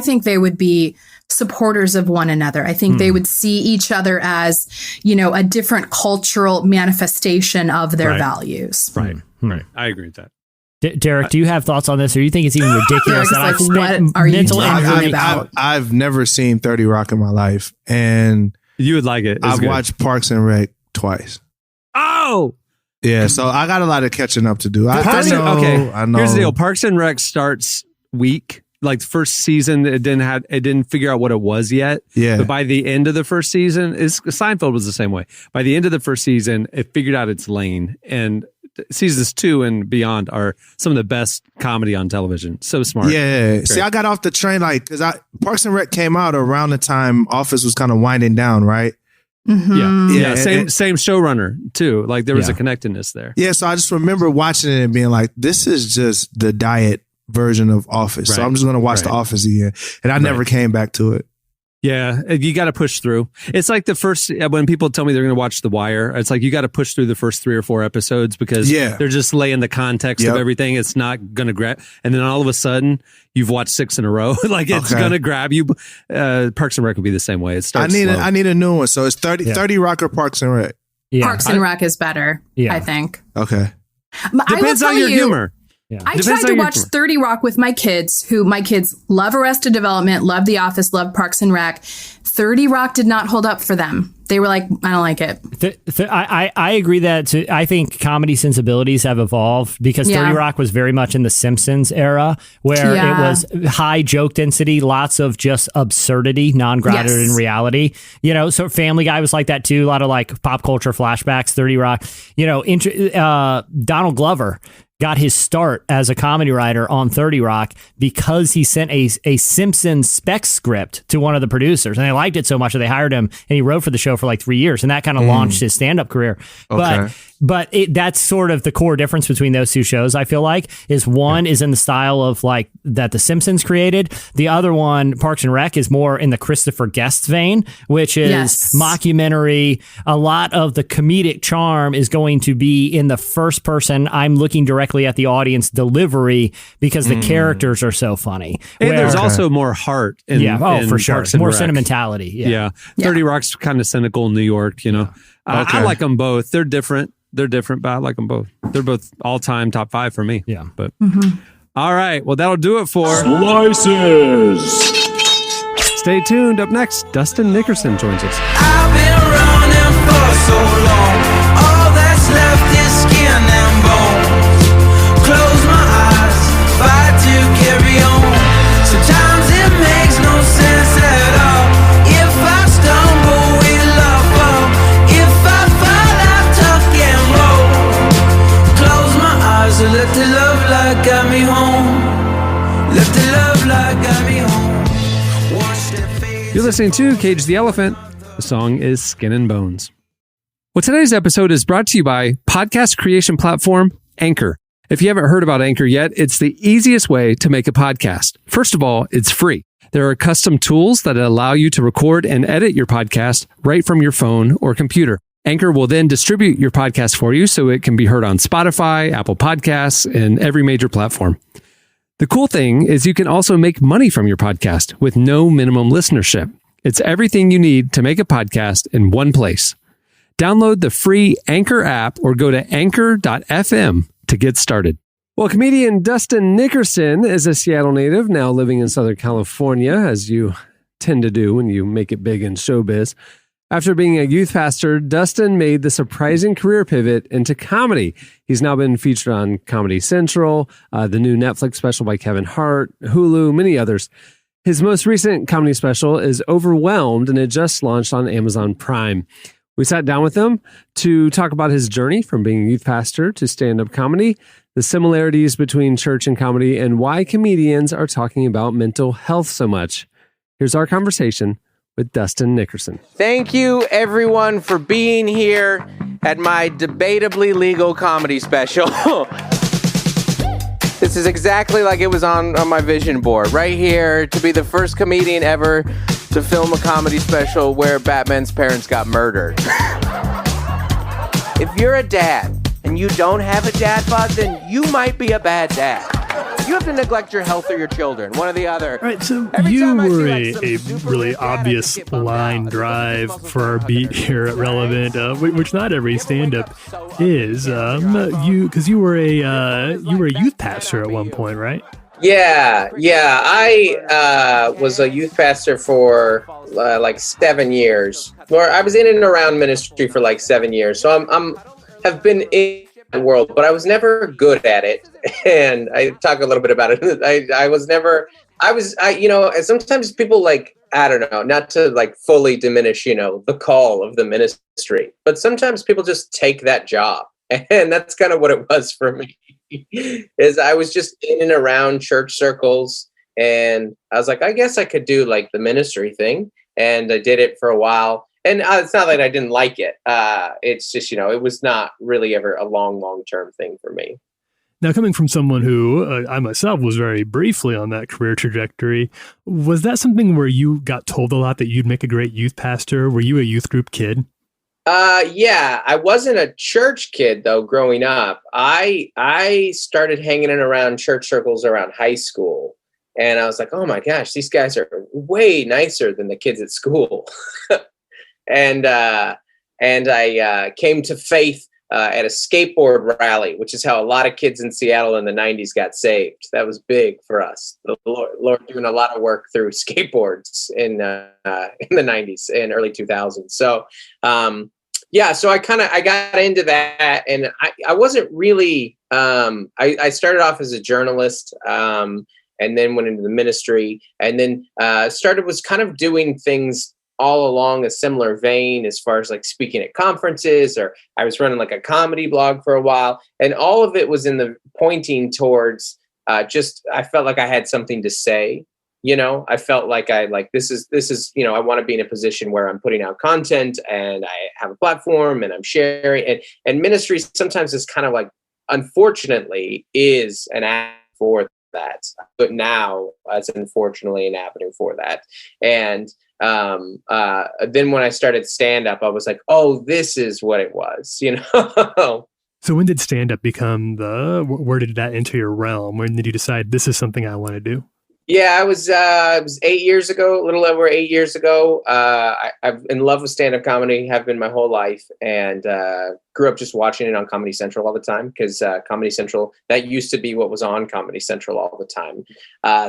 think they would be supporters of one another. I think they would see each other as, a different cultural manifestation of their values. Right. I agree with that. Derek, do you have thoughts on this, or you think it's even ridiculous? What are you talking about? I've never seen 30 Rock in my life, and you would like it. I've watched Parks and Rec twice. Oh, yeah. So I got a lot of catching up to do. I know. Here's the deal: Parks and Rec starts weak. Like the first season, it didn't figure out what it was yet. Yeah. But by the end of the first season, Seinfeld was the same way. By the end of the first season, it figured out its lane, and seasons 2 and beyond are some of the best comedy on television. So smart. Yeah. Great. See, I got off the train because Parks and Rec came out around the time Office was kind of winding down, right? Mm-hmm. Yeah. Same showrunner too. Like there was a connectedness there. Yeah. So I just remember watching it and being like, this is just the diet version of Office. Right. So I'm just going to watch The Office again. And I never came back to it. Yeah, you got to push through. It's like the first, when people tell me they're going to watch The Wire, it's like you got to push through the first 3 or 4 episodes because they're just laying the context of everything. It's not going to grab. And then all of a sudden, you've watched 6 in a row. Like it's going to grab you. Parks and Rec would be the same way. It starts I need a new one. So it's 30 Rock or Parks and Rec? Yeah. Parks and Rec is better, I think. Okay. Depends on your humor. Yeah. I tried to watch 30 Rock with my kids, my kids love Arrested Development, love The Office, love Parks and Rec. 30 Rock did not hold up for them. They were like, I don't like it. I agree that I think comedy sensibilities have evolved because 30 Rock was very much in the Simpsons era where it was high joke density, lots of just absurdity, non-grounded in reality. So Family Guy was like that too. A lot of like pop culture flashbacks, 30 Rock. Donald Glover got his start as a comedy writer on 30 Rock because he sent a Simpsons spec script to one of the producers and they liked it so much that they hired him and he wrote for the show for like 3 years and that kind of launched his stand-up career. But that's sort of the core difference between those two shows, I feel like, is one is in the style of like that the Simpsons created. The other one, Parks and Rec, is more in the Christopher Guest vein, which is mockumentary. A lot of the comedic charm is going to be in the first person. I'm looking directly at the audience delivery because the characters are so funny. And there's also more heart in for sure. Parks and More Rec. sentimentality. Yeah. 30 Rock's kind of cynical in New York, I like them both. They're different, but I like them both. They're both all-time top 5 for me. Yeah. But all right. Well, that'll do it for Slices. Stay tuned. Up next, Dustin Nickerson joins us. I've been running for so long. All that's left is skin and bones. Close my eyes, fight to carry on. Sometimes it makes no sense at all. If I stumble, we love up. If I fall, I tuck and roll. Close my eyes and let the love light guide me home. Let the love light guide me home. Watch the face. You're listening to Cage the Elephant. The song is Skin and Bones. Well, today's episode is brought to you by podcast creation platform Anchor. If you haven't heard about Anchor yet, it's the easiest way to make a podcast. First of all, it's free. There are custom tools that allow you to record and edit your podcast right from your phone or computer. Anchor will then distribute your podcast for you so it can be heard on Spotify, Apple Podcasts, and every major platform. The cool thing is you can also make money from your podcast with no minimum listenership. It's everything you need to make a podcast in one place. Download the free Anchor app or go to anchor.fm to get started. Well, comedian Dustin Nickerson is a Seattle native, now living in Southern California, as you tend to do when you make it big in showbiz. After being a youth pastor, Dustin made the surprising career pivot into comedy. He's now been featured on Comedy Central, the new Netflix special by Kevin Hart, Hulu, many others. His most recent comedy special is Overwhelmed, and it just launched on Amazon Prime. We sat down with him to talk about his journey from being a youth pastor to stand-up comedy, the similarities between church and comedy, and why comedians are talking about mental health so much. Here's our conversation with Dustin Nickerson. Thank you, everyone, for being here at my debatably legal comedy special. This is exactly like it was on my vision board. Right here, to be the first comedian ever to film a comedy special where Batman's parents got murdered. If you're a dad and you don't have a dad bod, then you might be a bad dad. You have to neglect your health or your children, one or the other. All right, so you were a really obvious line drive for our beat here at Relevant, which not every stand-up is. Because you were a youth pastor at one point, right? Yeah. I was a youth pastor for like 7 years. Or I was in and around ministry for like 7 years. So have been in the world, but I was never good at it. And I talk a little bit about it. I sometimes people like, I don't know, not to like fully diminish, the call of the ministry, but sometimes people just take that job. And that's kind of what it was for me. Is I was just in and around church circles, and I was like, I guess I could do like the ministry thing, and I did it for a while. And it's not that I didn't like it. It's just, it was not really ever a long-term thing for me. Now, coming from someone who I myself was very briefly on that career trajectory, was that something where you got told a lot that you'd make a great youth pastor? Were you a youth group kid? Yeah, I wasn't a church kid though. Growing up, I started hanging in around church circles around high school, and I was like, oh my gosh, these guys are way nicer than the kids at school. and I came to faith at a skateboard rally, which is how a lot of kids in Seattle in the 90s got saved. That was big for us. The Lord doing a lot of work through skateboards in the 90s and early 2000s. So, so I got into that, and I wasn't really, I started off as a journalist, and then went into the ministry, and then was kind of doing things all along a similar vein as far as like speaking at conferences, or I was running like a comedy blog for a while, and all of it was in the pointing towards I felt like I had something to say. I felt like this is, I want to be in a position where I'm putting out content and I have a platform and I'm sharing, and ministry sometimes is kind of like, unfortunately, is an app for that, but now it's unfortunately an avenue for that. And then when I started stand-up, I was like, oh, this is what it was, So when did stand-up become where did that enter your realm? When did you decide this is something I want to do? Yeah, it was 8 years ago, a little over 8 years ago. I'm in love with stand-up comedy, have been my whole life, and grew up just watching it on Comedy Central all the time, because Comedy Central, that used to be what was on Comedy Central all the time.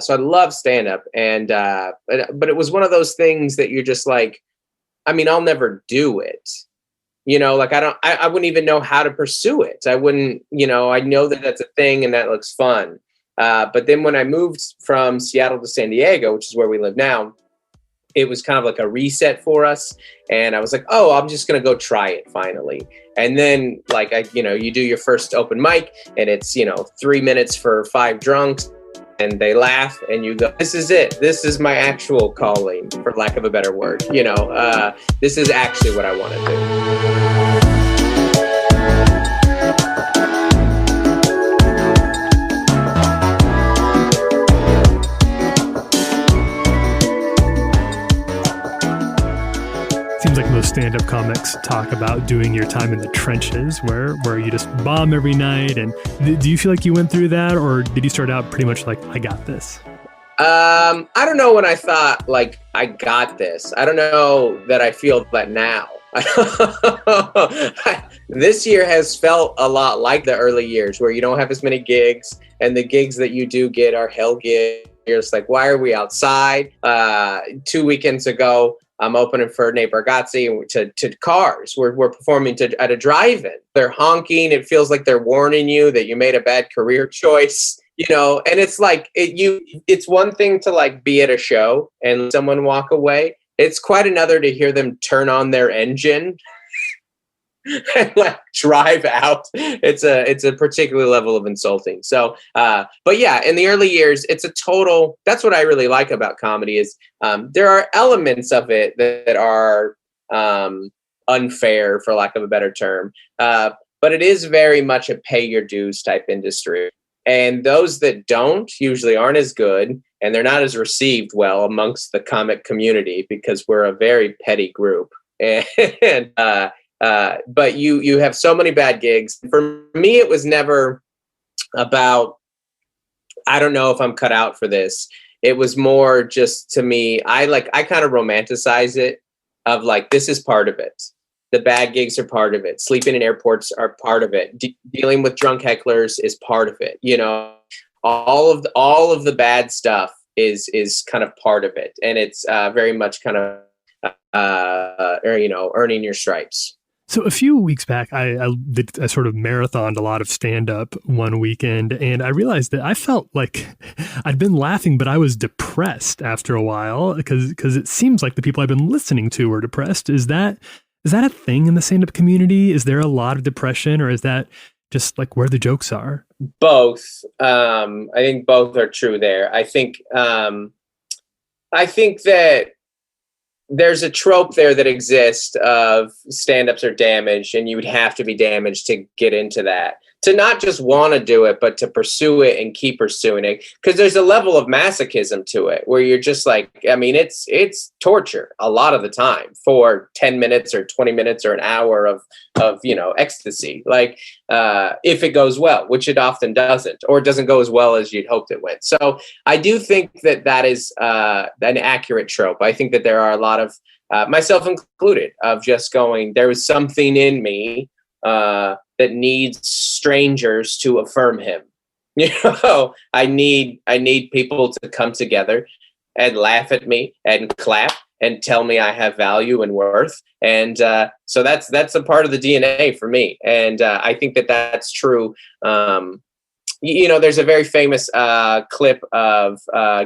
So I love stand-up, and but it was one of those things that you're just like, I'll never do it. I wouldn't even know how to pursue it. I wouldn't, I know that that's a thing and that looks fun. But then when I moved from Seattle to San Diego, which is where we live now, it was kind of like a reset for us. And I was like, oh, I'm just going to go try it finally. And then you do your first open mic, and it's, 3 minutes for 5 drunks, and they laugh, and you go, this is it. This is my actual calling, for lack of a better word. This is actually what I want to do. Seems like most stand-up comics talk about doing your time in the trenches where you just bomb every night. And do you feel like you went through that, or did you start out pretty much like, I got this? I don't know when I thought like, I got this. I don't know that I feel that now. This year has felt a lot like the early years, where you don't have as many gigs, and the gigs that you do get are hell gigs. You're just like, why are we outside? 2 weekends ago, I'm opening for Nate Bargatze to Cars. We're performing at a drive-in. They're honking. It feels like they're warning you that you made a bad career choice, and it's like, it's one thing to like be at a show and someone walk away. It's quite another to hear them turn on their engine and like drive out. It's a particular level of insulting. So, but yeah, in the early years, it's a total. That's what I really like about comedy is there are elements of it that are unfair, for lack of a better term. But it is very much a pay your dues type industry. And those that don't usually aren't as good, and they're not as received well amongst the comic community because we're a very petty group. And but you have so many bad gigs. For me, it was never about, I don't know if I'm cut out for this. It was more just, to me, I kind of romanticize it of like, this is part of it. The bad gigs are part of it. Sleeping in airports are part of it. Dealing with drunk hecklers is part of it. You know, all of the bad stuff is kind of part of it, and it's very much kind of earning your stripes. So a few weeks back, I sort of marathoned a lot of stand-up one weekend, and I realized that I felt like I'd been laughing, but I was depressed after a while because it seems like the people I've been listening to were depressed. Is that a thing in the stand-up community? Is there a lot of depression, or is that just like where the jokes are? Both. I think both are true there. I think that there's a trope there that exists of stand-ups are damaged, and you would have to be damaged to get into that. To not just want to do it, but to pursue it and keep pursuing it. Because there's a level of masochism to it where you're just like, I mean, it's torture a lot of the time for 10 minutes or 20 minutes or an hour of ecstasy. Like if it goes well, which it often doesn't, or it doesn't go as well as you'd hoped it went. So I do think that is an accurate trope. I think that there are a lot of, myself included, of just going, there was something in me that needs strangers to affirm him. You know, I need people to come together and laugh at me and clap and tell me I have value and worth. And so that's a part of the DNA for me. And I think that that's true. There's a very famous clip of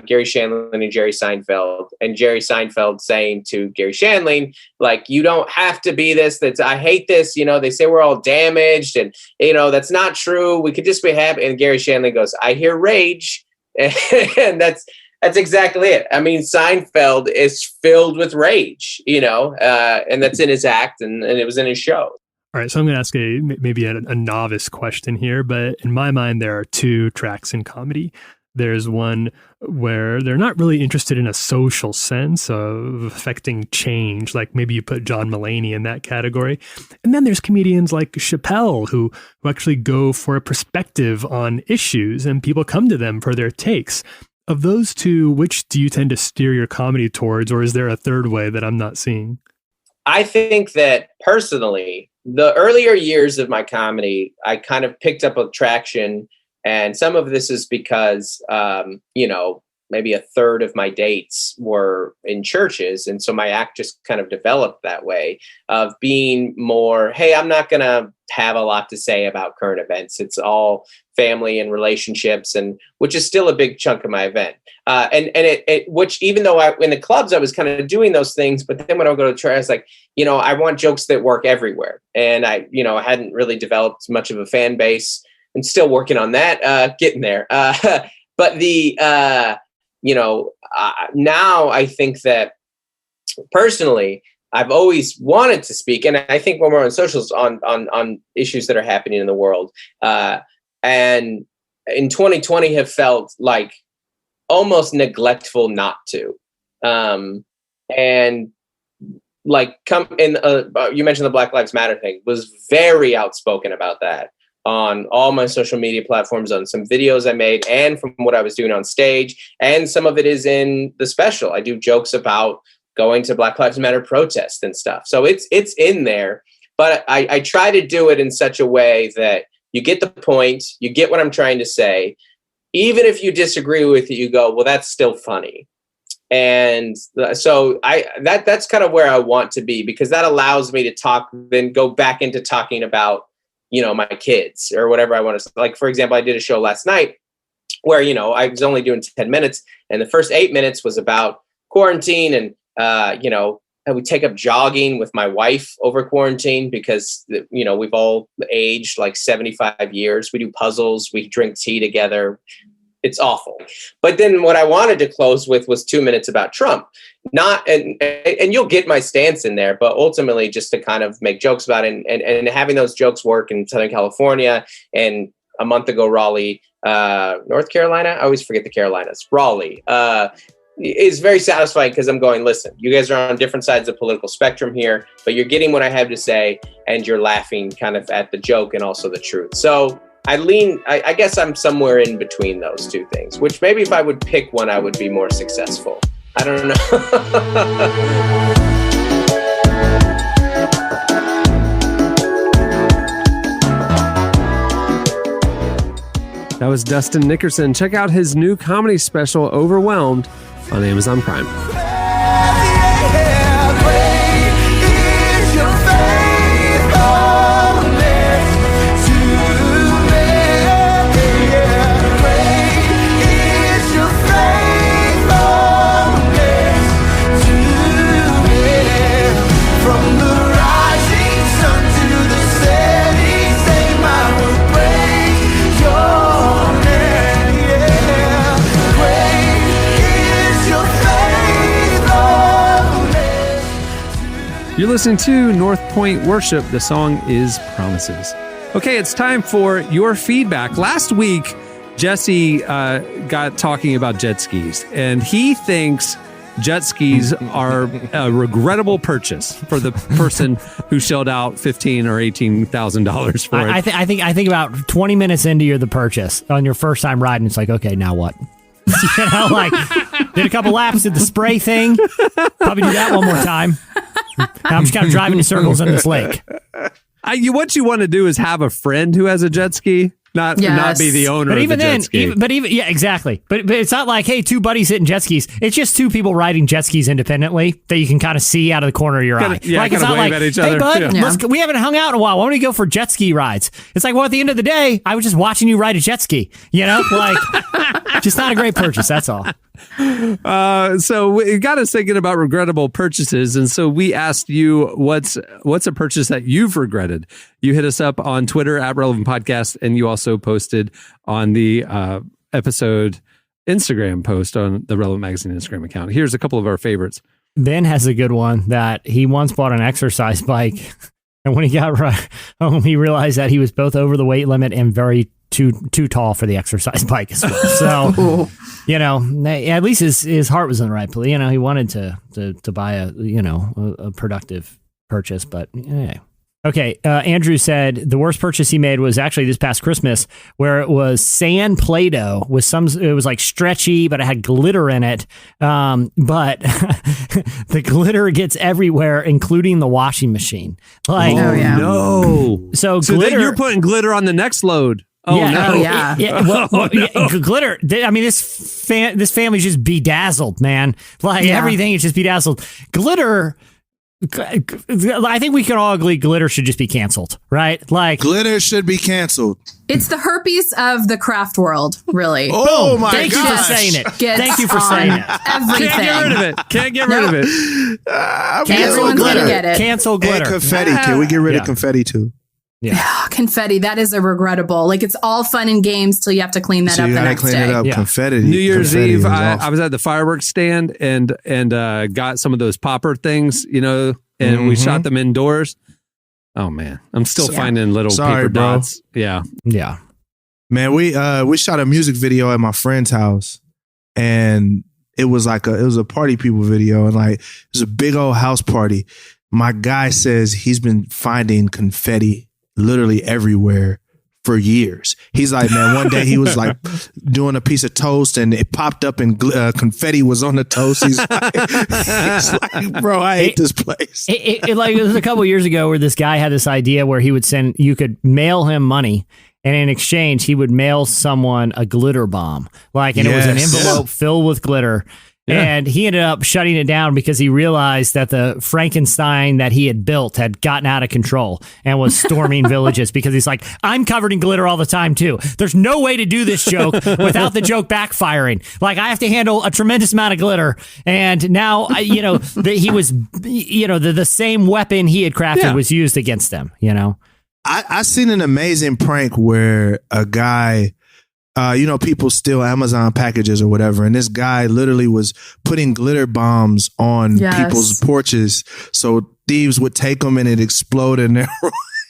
Gary Shandling and Jerry Seinfeld, and Jerry Seinfeld saying to Gary Shandling, like, you don't have to be this. I hate this. You know, they say we're all damaged, and, that's not true. We could just be happy. And Gary Shandling goes, I hear rage. And that's exactly it. I mean, Seinfeld is filled with rage, and that's in his act, and it was in his show. All right, so I'm going to ask maybe a novice question here, but in my mind, there are two tracks in comedy. There's one where they're not really interested in a social sense of affecting change, like maybe you put John Mulaney in that category. And then there's comedians like Chappelle who actually go for a perspective on issues, and people come to them for their takes. Of those two, which do you tend to steer your comedy towards, or is there a third way that I'm not seeing? I think that personally, the earlier years of my comedy, I kind of picked up a traction, and some of this is because, maybe a third of my dates were in churches. And so my act just kind of developed that way of being more, hey, I'm not going to have a lot to say about current events. It's all family and relationships, and which is still a big chunk of my event. Which even though in the clubs, I was kind of doing those things, but then when I would go to church, I was like, I want jokes that work everywhere. And I hadn't really developed much of a fan base, and still working on that, getting there. But now I think that personally, I've always wanted to speak. And I think when we're on socials on issues that are happening in the world, and in 2020 have felt like almost neglectful not to. And like you mentioned the Black Lives Matter thing, was very outspoken about that on all my social media platforms, on some videos I made, and from what I was doing on stage. And some of it is in the special. I do jokes about going to Black Lives Matter protests and stuff. So it's in there, but I try to do it in such a way that you get the point, you get what I'm trying to say. Even if you disagree with it, you go, well, that's still funny. And so that's kind of where I want to be, because that allows me to then go back into talking about, my kids or whatever I want to. Like, for example, I did a show last night where, I was only doing 10 minutes, and the first 8 minutes was about quarantine and, would take up jogging with my wife over quarantine because, we've all aged like 75 years. We do puzzles. We drink tea together. It's awful. But then what I wanted to close with was 2 minutes about Trump. And you'll get my stance in there, but ultimately just to kind of make jokes about it and having those jokes work in Southern California and a month ago, Raleigh, North Carolina. I always forget the Carolinas. Raleigh is very satisfying because I'm going, listen, you guys are on different sides of the political spectrum here, but you're getting what I have to say and you're laughing kind of at the joke and also the truth. So I guess I'm somewhere in between those two things, which maybe if I would pick one, I would be more successful. I don't know. That was Dustin Nickerson. Check out his new comedy special, Overwhelmed, on Amazon Prime. You're listening to North Point Worship. The song is Promises. Okay, it's time for your feedback. Last week, Jesse got talking about jet skis, and he thinks jet skis are a regrettable purchase for the person who shelled out $15,000 or $18,000 for it. I think about 20 minutes into the purchase on your first time riding, it's like, okay, now what? Did a couple laps, did the spray thing. Probably do that one more time. I'm just kind of driving in circles in this lake. What you want to do is have a friend who has a jet ski, not be the owner of the jet ski. Yeah, exactly. But it's not like, hey, two buddies hitting jet skis. It's just two people riding jet skis independently that you can kind of see out of the corner of your eye. Yeah, like it's not like, hey, bud, we haven't hung out in a while. Why don't we go for jet ski rides? It's like, well, at the end of the day, I was just watching you ride a jet ski. Just not a great purchase. That's all. So we got us thinking about regrettable purchases, and so we asked you what's a purchase that you've regretted. You hit us up on Twitter at Relevant Podcast, and you also posted on the episode Instagram post on the Relevant Magazine Instagram account. Here's a couple of our favorites. Ben has a good one that he once bought an exercise bike, and when he got home, he realized that he was both over the weight limit and very too tall for the exercise bike as well. So, at least his heart was in the right place. He wanted to buy a productive purchase, but anyway. Okay, Andrew said the worst purchase he made was actually this past Christmas, where it was sand Play-Doh with it was like stretchy, but it had glitter in it. But the glitter gets everywhere, including the washing machine. No. So glitter, then you're putting glitter on the next load. Glitter. I mean, this family's just bedazzled, man. Everything is just bedazzled. Glitter. I think we can all agree glitter should just be canceled, right? Glitter should be canceled. It's the herpes of the craft world, really. Oh, Boom. my God. Thank you for saying it. Thank you for saying it. Everything. Can't get rid of it. Everyone's going to get it. Cancel glitter. And confetti. Can we get rid of confetti too? Yeah, confetti. That is a regrettable. It's all fun and games till you have to clean that up the next day. Clean it up. Yeah. Confetti. New Year's Eve, I was at the fireworks stand and got some of those popper things, and we shot them indoors. Oh man, I'm still finding little paper dots. Yeah. Man, we shot a music video at my friend's house, and it was a party people video, and it was a big old house party. My guy says he's been finding confetti literally everywhere for years. He's like, man, one day he was doing a piece of toast and it popped up and confetti was on the toast. He's like, bro, I hate this place. It was a couple of years ago where this guy had this idea where you could mail him money, and in exchange he would mail someone a glitter bomb. And it was an envelope filled with glitter. Yeah. And he ended up shutting it down because he realized that the Frankenstein that he had built had gotten out of control and was storming villages because he's like, I'm covered in glitter all the time, too. There's no way to do this joke without the joke backfiring. Like, I have to handle a tremendous amount of glitter. And now, he was, the same weapon he had crafted was used against them, I seen an amazing prank where a guy, people steal Amazon packages or whatever. And this guy literally was putting glitter bombs on people's porches. So thieves would take them and it exploded in there.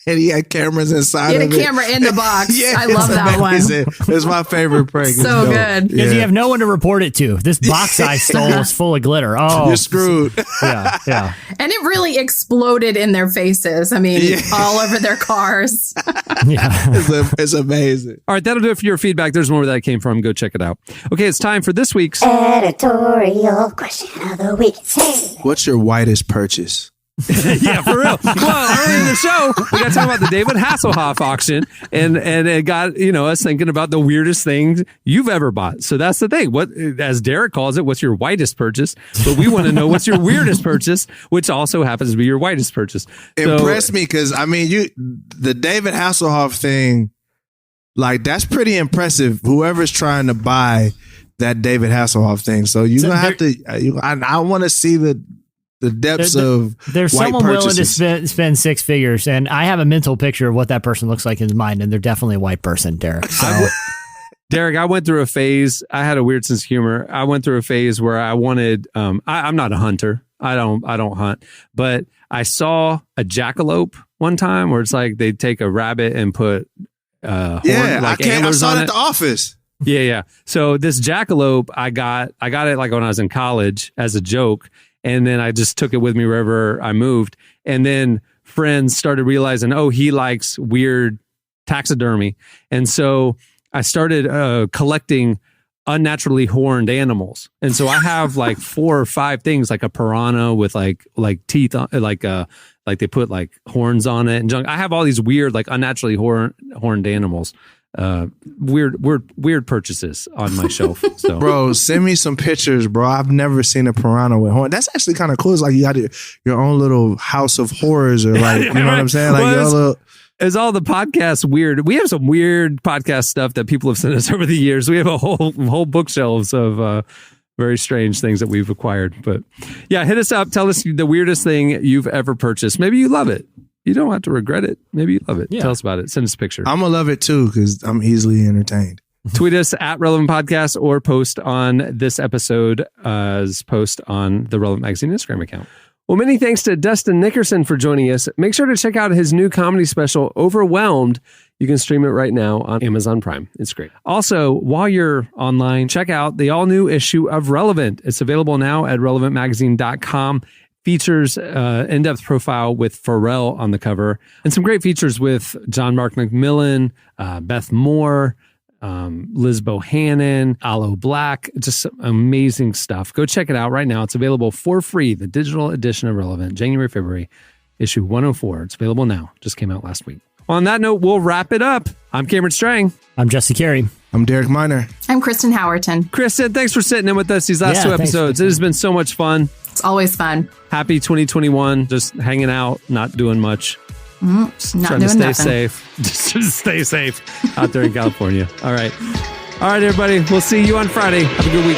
And he had cameras inside of it. He had a camera in the box. I it's love that amazing. one. It's my favorite prank. So good. Because you have no one to report it to. This box I stole is full of glitter. Oh, you're screwed. Yeah. And it really exploded in their faces. I mean, all over their cars. It's amazing. All right, that'll do it for your feedback. There's more where that came from. Go check it out. Okay, it's time for this week's editorial question of the week. What's your whitest purchase? Yeah, for real. Well, earlier in the show, we got to talk about the David Hasselhoff auction, and it got us thinking about the weirdest things you've ever bought. So that's the thing. What, as Derek calls it, what's your whitest purchase? But we want to know what's your weirdest purchase, which also happens to be your whitest purchase. Impressed me because the David Hasselhoff thing, like that's pretty impressive. Whoever's trying to buy that David Hasselhoff thing, so you're gonna have to. I want to see the depths of there's white someone purchases. willing to spend six figures, and I have a mental picture of what that person looks like in his mind, and they're definitely a white person, Derek. So. Derek, I went through a phase. I had a weird sense of humor. I went through a phase where I wanted. I'm not a hunter. I don't hunt, but I saw a jackalope one time where it's like they take a rabbit and put horn, like I saw on it it at the office. Yeah. So this jackalope, I got it like when I was in college as a joke. And then I just took it with me wherever I moved. And then friends started realizing, he likes weird taxidermy. And so I started collecting unnaturally horned animals. And so I have like 4 or 5 things, like a piranha with like teeth, like they put like horns on it and junk. I have all these weird, like unnaturally horned animals. Weird purchases on my shelf. So, bro, send me some pictures, bro. I've never seen a piranha with horn. That's actually kind of cool. It's like you got your own little house of horrors, or like, you know what I'm saying? Like your little. Is all the podcasts weird? We have some weird podcast stuff that people have sent us over the years. We have a whole bookshelves of very strange things that we've acquired. But yeah, hit us up. Tell us the weirdest thing you've ever purchased. Maybe you love it. You don't have to regret it. Maybe you love it. Yeah. Tell us about it. Send us a picture. I'm going to love it too because I'm easily entertained. Tweet us at Relevant Podcast or post on this episode as post on the Relevant Magazine Instagram account. Well, many thanks to Dustin Nickerson for joining us. Make sure to check out his new comedy special, Overwhelmed. You can stream it right now on Amazon Prime. It's great. Also, while you're online, check out the all-new issue of Relevant. It's available now at relevantmagazine.com. Features in-depth profile with Pharrell on the cover, and some great features with John Mark McMillan, Beth Moore, Liz Bohannon, Aloe Black. Just some amazing stuff. Go check it out right now. It's available for free, the digital edition of Relevant, January, February, issue 104. It's available now. Just came out last week. On that note, we'll wrap it up. I'm Cameron Strang. I'm Jesse Carey. I'm Derek Miner. I'm Kristen Howerton. Kristen, thanks for sitting in with us these last 2 episodes. It has been so much fun. It's always fun. Happy 2021. Just hanging out, not doing much. Not trying doing to stay nothing. safe. Just stay safe out there in California. All right, everybody. We'll see you on Friday. Have a good week.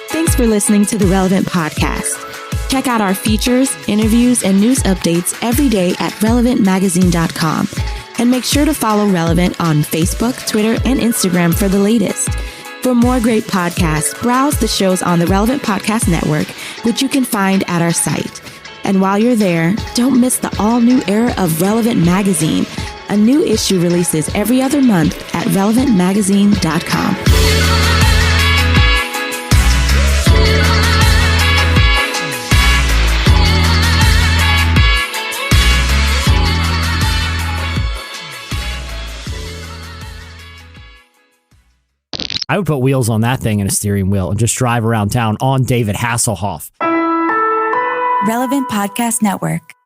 Thanks for listening to the Relevant Podcast. Check out our features, interviews, and news updates every day at relevantmagazine.com. And make sure to follow Relevant on Facebook, Twitter, and Instagram for the latest. For more great podcasts, browse the shows on the Relevant Podcast Network, which you can find at our site. And while you're there, don't miss the all-new era of Relevant Magazine. A new issue releases every other month at relevantmagazine.com. I would put wheels on that thing and a steering wheel and just drive around town on David Hasselhoff. Relevant Podcast Network.